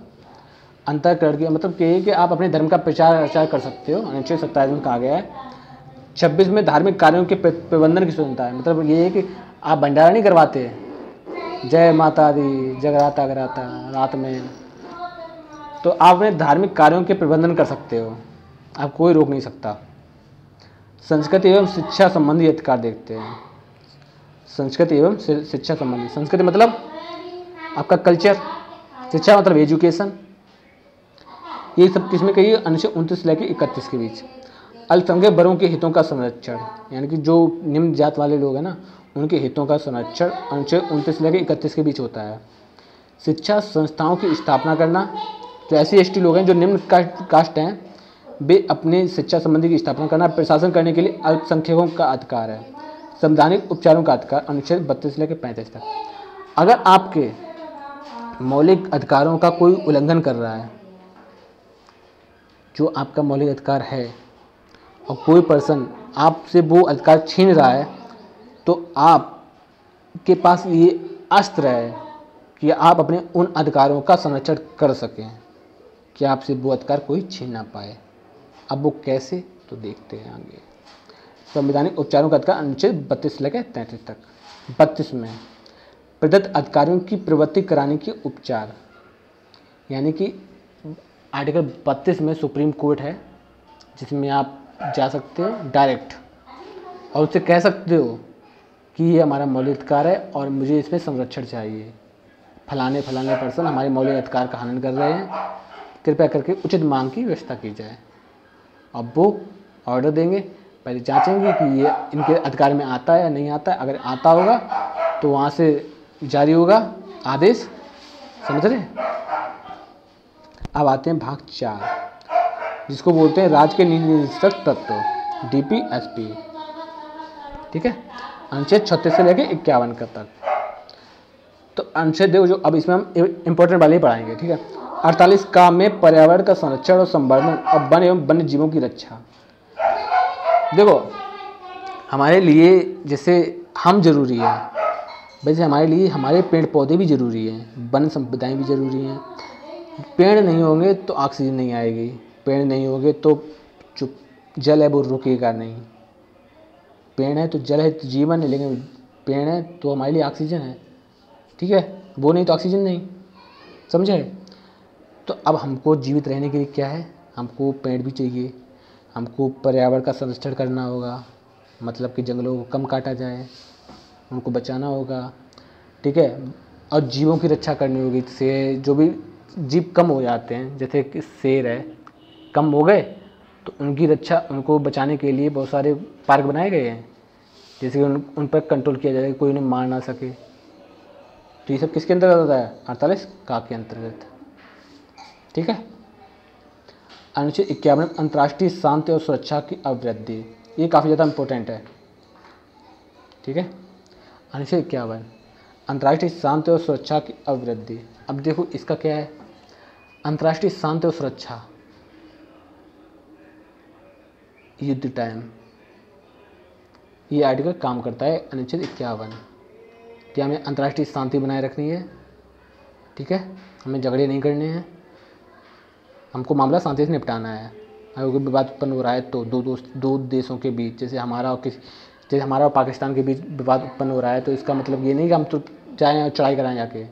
अंतःकरण की मतलब कि आप अपने धर्म का प्रचार प्रचार कर सकते हो, अनुच्छेद 27 में कहा गया है। 26 में धार्मिक कार्यों के प्रबंधन की स्वतंत्रता है, मतलब ये है कि आप भंडारा नहीं करवाते, जय माता दी जगराता कराता रात में, तो आप अपने धार्मिक कार्यों के प्रबंधन कर सकते हो, आप कोई रोक नहीं सकता। संस्कृति एवं शिक्षा संबंधी अधिकार देखते हैं। संस्कृति एवं शिक्षा संबंधी, संस्कृति मतलब आपका कल्चर, शिक्षा मतलब एजुकेशन, ये सब किसमें कहिए अनुच्छेद 29 से लेकर 31 के बीच। अल्पसंख्यक वर्गों के हितों का संरक्षण, यानी कि जो निम्न जात वाले लोग हैं ना, उनके हितों का संरक्षण अनुच्छेद 29 से लेकर 31 के बीच होता है। शिक्षा संस्थाओं की स्थापना करना, जो ऐसी एसटी लोग हैं जो निम्न कास्ट हैं, वे अपने शिक्षा संबंधी की स्थापना करना, प्रशासन करने के लिए अल्पसंख्यकों का अधिकार है। संवैधानिक उपचारों का अधिकार अनुच्छेद 32 से लेकर 35 तक। अगर आपके मौलिक अधिकारों का कोई उल्लंघन कर रहा है, जो आपका मौलिक अधिकार है, और कोई पर्सन आपसे वो अधिकार छीन रहा है, तो आपके पास ये अस्त्र है कि आप अपने उन अधिकारों का संरक्षण कर सकें, कि आपसे वो अधिकार कोई छीन ना पाए। अब वो कैसे, तो देखते हैं आगे। संवैधानिक उपचारों का अधिकार अनुच्छेद 32 से लेकर 33 तक। 32 में प्रदत्त अधिकारियों की प्रवृत्ति कराने के उपचार, यानी कि आर्टिकल 32 में सुप्रीम कोर्ट है, जिसमें आप जा सकते हो डायरेक्ट और उससे कह सकते हो कि ये हमारा मौलिक अधिकार है और मुझे इसमें संरक्षण चाहिए, फलाने पर्सन हमारे मौलिक अधिकार का हनन कर रहे हैं, कृपया करके उचित मांग की व्यवस्था की जाए। अब वो ऑर्डर देंगे, पहले जांचेंगे कि ये इनके अधिकार में आता है या नहीं आता है। अगर आता होगा तो वहाँ से जारी होगा आदेश, समझ रहे। अब आते हैं भाग 4, जिसको बोलते हैं राज्य के नियंत्रक तत्व, DPSP, ठीक है। अनुच्छेद 36 से लेकर 51 तक। तो अनुच्छेद देखो, जो अब इसमें हम इंपॉर्टेंट वाले ही पढ़ाएंगे, ठीक है। 48 का में पर्यावरण का संरक्षण और संवर्धन और वन एवं वन्य जीवों की रक्षा। देखो, हमारे लिए जैसे हम जरूरी है, वैसे हमारे लिए हमारे पेड़ पौधे भी जरूरी हैं, वन संपदाएं भी जरूरी हैं। पेड़ नहीं होंगे तो ऑक्सीजन नहीं आएगी, पेड़ नहीं होंगे तो चुप जल है वो रुकेगा नहीं। पेड़ है तो जल है तो जीवन है, लेकिन पेड़ है तो हमारे लिए ऑक्सीजन है, ठीक है। वो नहीं तो ऑक्सीजन नहीं, समझे। तो अब हमको जीवित रहने के लिए क्या है, हमको पेड़ भी चाहिए, हमको पर्यावरण का संरक्षण करना होगा, मतलब कि जंगलों को कम काटा जाए, उनको बचाना होगा, ठीक है। और जीवों की रक्षा करनी होगी, से जो भी जीव कम हो जाते हैं, जैसे कि शेर है, कम हो गए तो उनकी रक्षा, उनको बचाने के लिए बहुत सारे पार्क बनाए गए हैं, जैसे कि उन पर कंट्रोल किया जाए, कोई उन्हें मार ना सके। तो ये सब किसके अंतर्गत आता है, 48 का के अंतर्गत, ठीक है। अनुच्छेद 51 अंतर्राष्ट्रीय शांति और सुरक्षा की अभिवृद्धि, ये काफ़ी ज़्यादा इम्पोर्टेंट है, ठीक है। अनुच्छेद 51 अंतर्राष्ट्रीय शांति और सुरक्षा की अभिवृद्धि। अब देखो इसका क्या है, अंतर्राष्ट्रीय शांति और सुरक्षा, युद्ध टाइम, ये आर्टिकल काम करता है अनुच्छेद 51 कि हमें अंतर्राष्ट्रीय शांति बनाए रखनी है, ठीक है, हमें झगड़े नहीं करने हैं, हमको मामला शांति से निपटाना है। अगर कोई विवाद उत्पन्न हो रहा है तो दो देशों के बीच, जैसे हमारा और पाकिस्तान के बीच विवाद उत्पन्न हो रहा है, तो इसका मतलब ये नहीं कि हम तो जाएँ और चढ़ाई कराएँ जाके।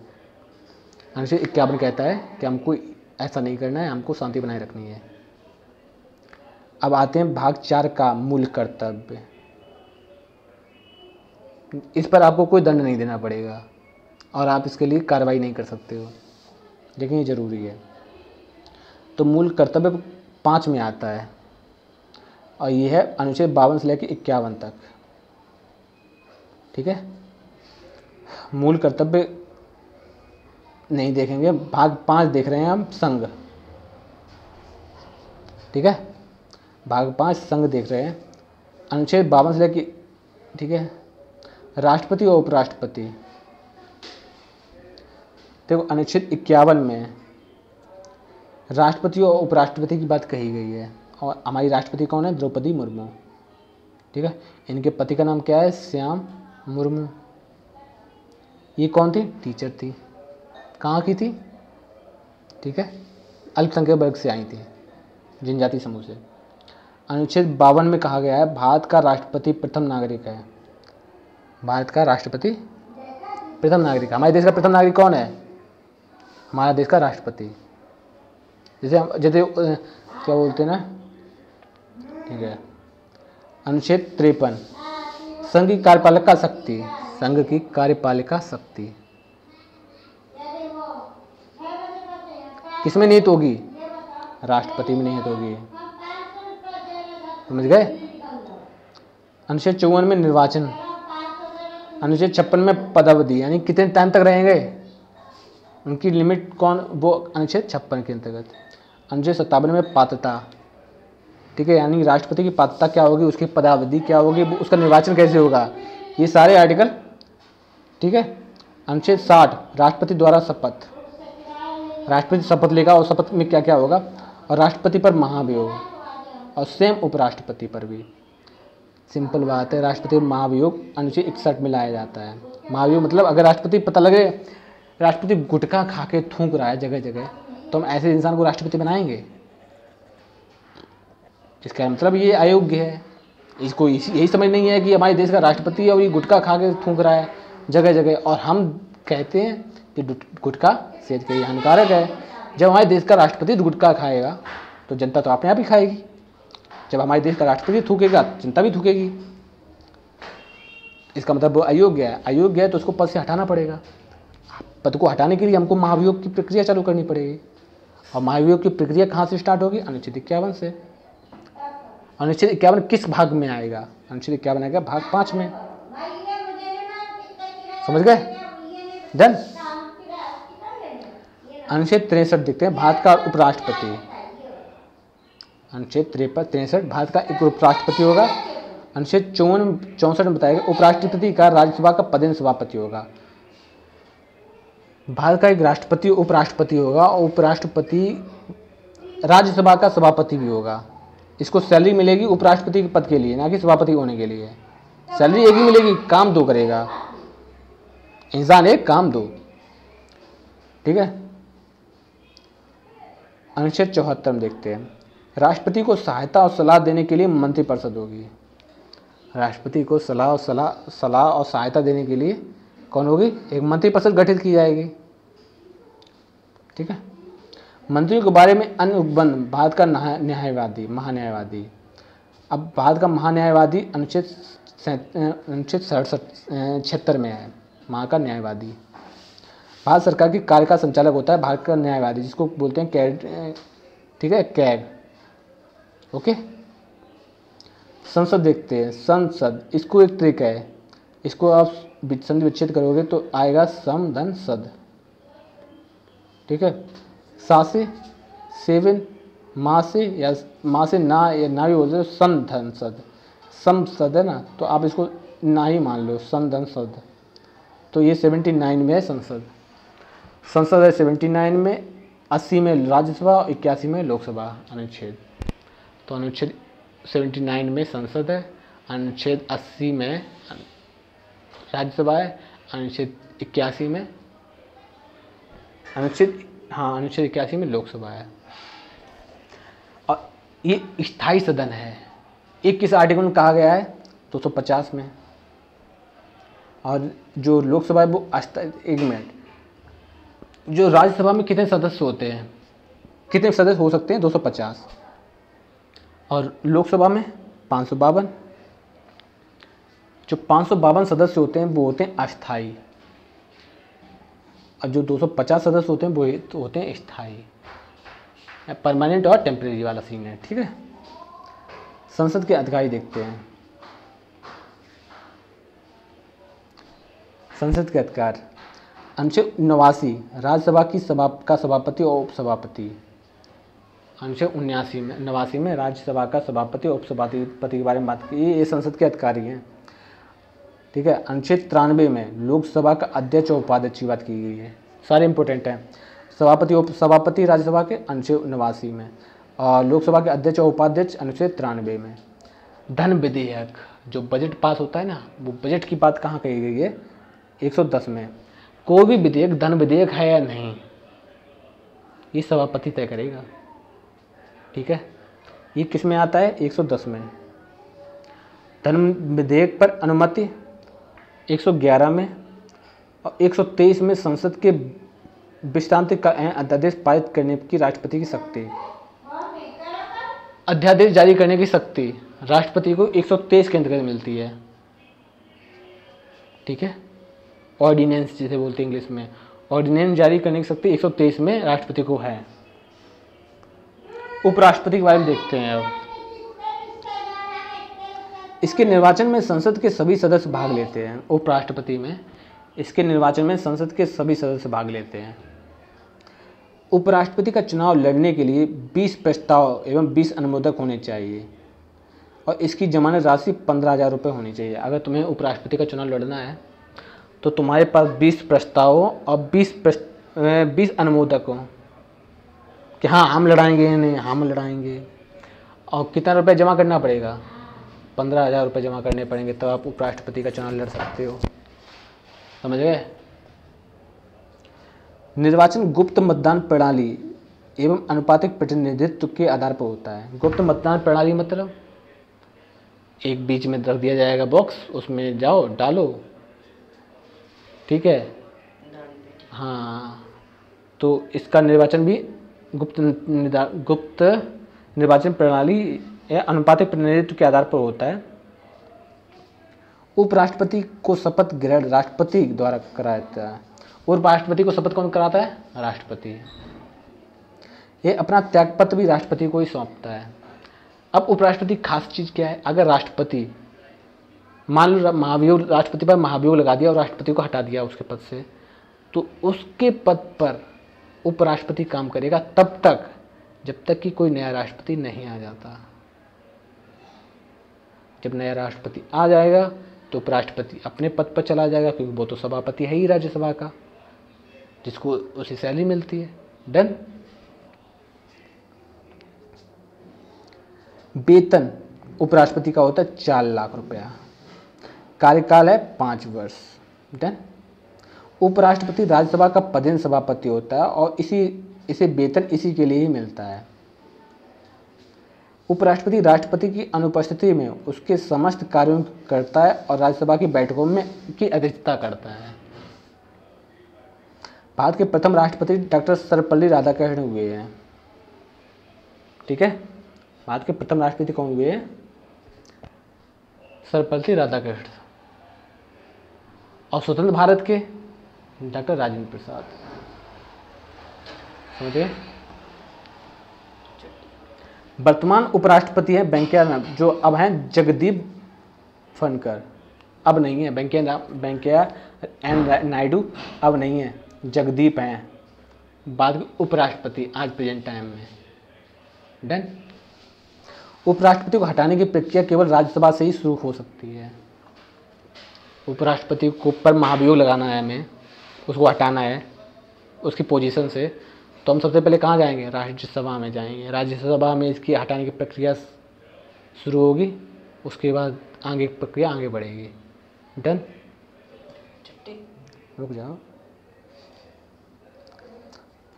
अनुच्छेद 51 कहता है कि हमको ऐसा नहीं करना है, हमको शांति बनाए रखनी है। अब आते हैं भाग 4 का मूल कर्तव्य। इस पर आपको कोई दंड नहीं देना पड़ेगा और आप इसके लिए कार्रवाई नहीं कर सकते हो, लेकिन ये ज़रूरी है। तो मूल कर्तव्य 5 में आता है और ये है अनुच्छेद 52 से लेकर 51 तक। ठीक है, मूल कर्तव्य नहीं देखेंगे, भाग 5 देख रहे हैं हम, संघ। ठीक है, भाग 5 संघ देख रहे हैं, अनुच्छेद 52 से लेकर, ठीक है, राष्ट्रपति और उपराष्ट्रपति। देखो अनुच्छेद 51 में राष्ट्रपति और उपराष्ट्रपति की बात कही गई है, और हमारी राष्ट्रपति कौन है? द्रौपदी मुर्मू। ठीक है, इनके पति का नाम क्या है? श्याम मुर्मू। ये कौन थी? टीचर थी। कहाँ की थी? ठीक है, अल्पसंख्यक वर्ग से आई थी, जनजाति समूह से। अनुच्छेद 52 में कहा गया है भारत का राष्ट्रपति प्रथम नागरिक है। भारत का राष्ट्रपति प्रथम नागरिक। हमारे देश का प्रथम नागरिक कौन है? हमारा देश का राष्ट्रपति। जैसे क्या बोलते हैं ना, ठीक है। अनुच्छेद 53 संघ की कार्यपालिका शक्ति। संघ की कार्यपालिका शक्ति किसमें निहित होगी? राष्ट्रपति में निहित होगी। समझ गए? अनुच्छेद 54 में निर्वाचन। अनुच्छेद 56 में पदावधि, यानी कितने टाइम तक रहेंगे, उनकी लिमिट कौन, वो अनुच्छेद 56 के अंतर्गत। अनुच्छेद 57 में पात्रता। ठीक है, यानी राष्ट्रपति की पात्रता क्या होगी, उसकी पदावधि क्या होगी, उसका निर्वाचन कैसे होगा, ये सारे आर्टिकल। ठीक है। अनुच्छेद 60 राष्ट्रपति द्वारा शपथ। राष्ट्रपति शपथ लेगा और शपथ में क्या क्या होगा, और राष्ट्रपति पर महाभियोग, और सेम उपराष्ट्रपति पर भी। सिंपल बात है, राष्ट्रपति महाभियोग अनुच्छेद 61 में लाया जाता है। महाभियोग मतलब अगर राष्ट्रपति पता लगे राष्ट्रपति गुटखा खा के थूक रहा है जगह जगह, तो हम ऐसे इंसान को राष्ट्रपति बनाएंगे? इसका मतलब ये अयोग्य है। इसको यही समझ नहीं है कि हमारे देश का राष्ट्रपति है और ये गुटखा खा के थूक रहा है जगह जगह, और हम कहते हैं कि गुटखा सेहत के लिए हानिकारक है। जब हमारे देश का राष्ट्रपति गुटखा खाएगा तो जनता तो अपने आप ही खाएगी। जब हमारे देश का राष्ट्रपति थूकेगा, जनता भी थूकेगी। इसका मतलब वो अयोग्य है। अयोग्य है तो उसको पद से हटाना पड़ेगा। पद को हटाने के लिए हमको महाभियोग की प्रक्रिया चालू करनी पड़ेगी। और महाभियोग की प्रक्रिया कहाँ से स्टार्ट होगी? अनुच्छेद 51 से। अनुच्छेद 51 किस भाग में आएगा? अनुच्छेद 51 आएगा भाग 5 में। समझ गए? डन। अनुच्छेद 63 देखते हैं, भारत का उपराष्ट्रपति। अनुच्छेद 63 भारत का एक उपराष्ट्रपति होगा। अनुच्छेद 64 में बताएगा उपराष्ट्रपति का राज्यसभा का पदेन सभापति होगा। भारत का एक राष्ट्रपति उपराष्ट्रपति होगा, और उपराष्ट्रपति राज्यसभा का सभापति भी होगा। इसको सैलरी मिलेगी उपराष्ट्रपति के पद के लिए, ना कि सभापति होने के लिए। सैलरी एक ही मिलेगी, काम दो करेगा इंसान, एक काम दो। ठीक है। अनुच्छेद 74 में देखते हैं, राष्ट्रपति को सहायता और सलाह देने के लिए मंत्रिपरिषद होगी। राष्ट्रपति को सलाह और सहायता देने के लिए कौन होगी? एक मंत्रिपरिषद गठित की जाएगी। ठीक है। मंत्रियों के बारे में अन्य उपबंध, भारत का न्यायवादी, महान्यायवादी। अब भारत का महान्यायवादी अनुच्छेद 76 में है, वहाँ का न्यायवादी। भारत सरकार की कार्य का संचालक होता है भारत का न्यायवादी, जिसको बोलते हैं कैग। ठीक है, कैग। ओके। संसद देखते हैं, संसद, इसको एक ट्रिक है, इसको आप संधि विच्छेद करोगे तो आएगा समदंसद। ठीक है। सा से सेवन, माँ से या माँ से ना, या ना भी बोलते हो, संधनसद। संसद है ना, तो आप इसको ना ही मान लो, संधनसद। तो ये 79 में है संसद। संसद है 79 में, 80 में राज्यसभा और 81 में लोकसभा अनुच्छेद। तो अनुच्छेद 79 में संसद है, अनुच्छेद 80 में राज्यसभा है, अनुच्छेद 81 में अनुच्छेद 81 में लोकसभा है। ये स्थायी सदन है। ये किस आर्टिकल में कहा गया है? 250 में। और जो लोकसभा है वो एक मिनट, जो राज्यसभा में कितने सदस्य होते हैं, कितने सदस्य हो सकते हैं? 250। और लोकसभा में 552। जो 552 सदस्य होते हैं वो होते हैं अस्थायी, और जो 250 सदस्य होते हैं वो तो होते हैं स्थायी। परमानेंट और टेम्परेरी वाला सीन है, ठीक है। संसद के अधिकारी देखते हैं। संसद के अधिकार, अनुच्छेद 89 राज्यसभा की का सभापति और उपसभापति। अनुच्छेद 89 में राज्यसभा का सभापति और उपसभापति के बारे में बात की, ये संसद के अधिकारी हैं, ठीक है। अनुच्छेद 93 में लोकसभा का अध्यक्ष और उपाध्यक्ष की बात की गई है, सारे इंपॉर्टेंट हैं। सभापति उपसभापति राज्यसभा के अनुच्छेद 89 में, और लोकसभा के अध्यक्ष और उपाध्यक्ष अनुच्छेद 93 में। धन विधेयक, जो बजट पास होता है ना, वो बजट की बात कहाँ कही गई है? 110 में। कोई भी विधेयक धन विधेयक है या नहीं, ये सभापति तय करेगा, ठीक है। ये किस में आता है? 110 में। धन विधेयक पर अनुमति 111 में, और 123 में संसद के विश्रांति का अध्यादेश पारित करने की राष्ट्रपति की शक्ति। अध्यादेश जारी करने की शक्ति राष्ट्रपति को 123 के अंतर्गत मिलती है, ठीक है। ऑर्डिनेंस जिसे बोलते हैं इंग्लिश में, ऑर्डिनेंस जारी करने की शक्ति 123 में राष्ट्रपति को है। उपराष्ट्रपति के बारे में देखते हैं अब। इसके निर्वाचन में संसद के सभी सदस्य भाग लेते हैं। उपराष्ट्रपति में इसके निर्वाचन में संसद के सभी सदस्य भाग लेते हैं। उपराष्ट्रपति का चुनाव लड़ने के लिए 20 प्रस्ताव एवं 20 अनुमोदक होने चाहिए, और इसकी जमानत राशि 15,000 रुपये होनी चाहिए। अगर तुम्हें उपराष्ट्रपति का चुनाव लड़ना है तो तुम्हारे पास 20 प्रस्तावों और 20 अनुमोदक हो कि हाँ हम लड़ाएंगे, नहीं हम लड़ाएंगे। और कितना रुपये जमा करना पड़ेगा? 15,000 रुपये जमा करने पड़ेंगे, तब आप उपराष्ट्रपति का चुनाव लड़ सकते हो, समझ गए। निर्वाचन गुप्त मतदान प्रणाली एवं अनुपातिक प्रतिनिधित्व के आधार पर होता है। गुप्त मतदान प्रणाली मतलब एक बीच में रख दिया जाएगा बॉक्स, उसमें जाओ डालो, ठीक है। हाँ, तो इसका निर्वाचन भी गुप्त निर्वाचन प्रणाली या अनुपातिक प्रतिनिधित्व के आधार पर होता है। उपराष्ट्रपति को शपथ ग्रहण राष्ट्रपति द्वारा कराया जाता है। उपराष्ट्रपति को शपथ कौन कराता है? राष्ट्रपति। ये अपना त्यागपत्र भी राष्ट्रपति को ही सौंपता है। अब उपराष्ट्रपति खास चीज़ क्या है? अगर राष्ट्रपति मान लो महाभियोग, राष्ट्रपति पर महाभियोग लगा दिया और राष्ट्रपति को हटा दिया उसके पद से, तो उसके पद पर उपराष्ट्रपति काम करेगा तब तक जब तक कि कोई नया राष्ट्रपति नहीं आ जाता। जब नया राष्ट्रपति आ जाएगा तो उपराष्ट्रपति अपने पद पर चला जाएगा, क्योंकि वो तो सभापति है ही राज्यसभा का, जिसको उसी सैलरी मिलती है। डन। वेतन उपराष्ट्रपति का होता है 4 लाख रुपया। कार्यकाल है 5 वर्ष। डन। उपराष्ट्रपति राज्यसभा का पदेन सभापति होता है, और इसे वेतन इसी के लिए ही मिलता है। उपराष्ट्रपति राष्ट्रपति की अनुपस्थिति में उसके समस्त कार्यों करता है और राज्यसभा की बैठकों में की अध्यक्षता करता है। भारत के प्रथम राष्ट्रपति डॉक्टर सर्वपल्ली राधाकृष्णन हुए हैं, ठीक है। भारत के प्रथम राष्ट्रपति कौन हुए हैं? सर्वपल्ली राधाकृष्णन। और स्वतंत्र भारत के डॉक्टर राजेंद्र प्रसाद। समझे? वर्तमान उपराष्ट्रपति हैं वेंकैया नायडू, जो अब हैं जगदीप धनखड़। अब नहीं है वेंकैया नायडू, अब नहीं है, जगदीप हैं बाद के उपराष्ट्रपति आज प्रेजेंट टाइम में। डन। उपराष्ट्रपति को हटाने की प्रक्रिया केवल राज्यसभा से ही शुरू हो सकती है। उपराष्ट्रपति को पर महाभियोग लगाना है, हमें उसको हटाना है उसकी पोजीशन से, तो हम सबसे पहले कहाँ जाएंगे? राज्यसभा में जाएंगे। राज्यसभा में इसकी हटाने की प्रक्रिया शुरू होगी, उसके बाद आगे प्रक्रिया आगे बढ़ेगी। डन। रुक जाओ,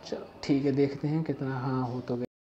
चलो ठीक है, देखते हैं कितना हाँ हो तो गया।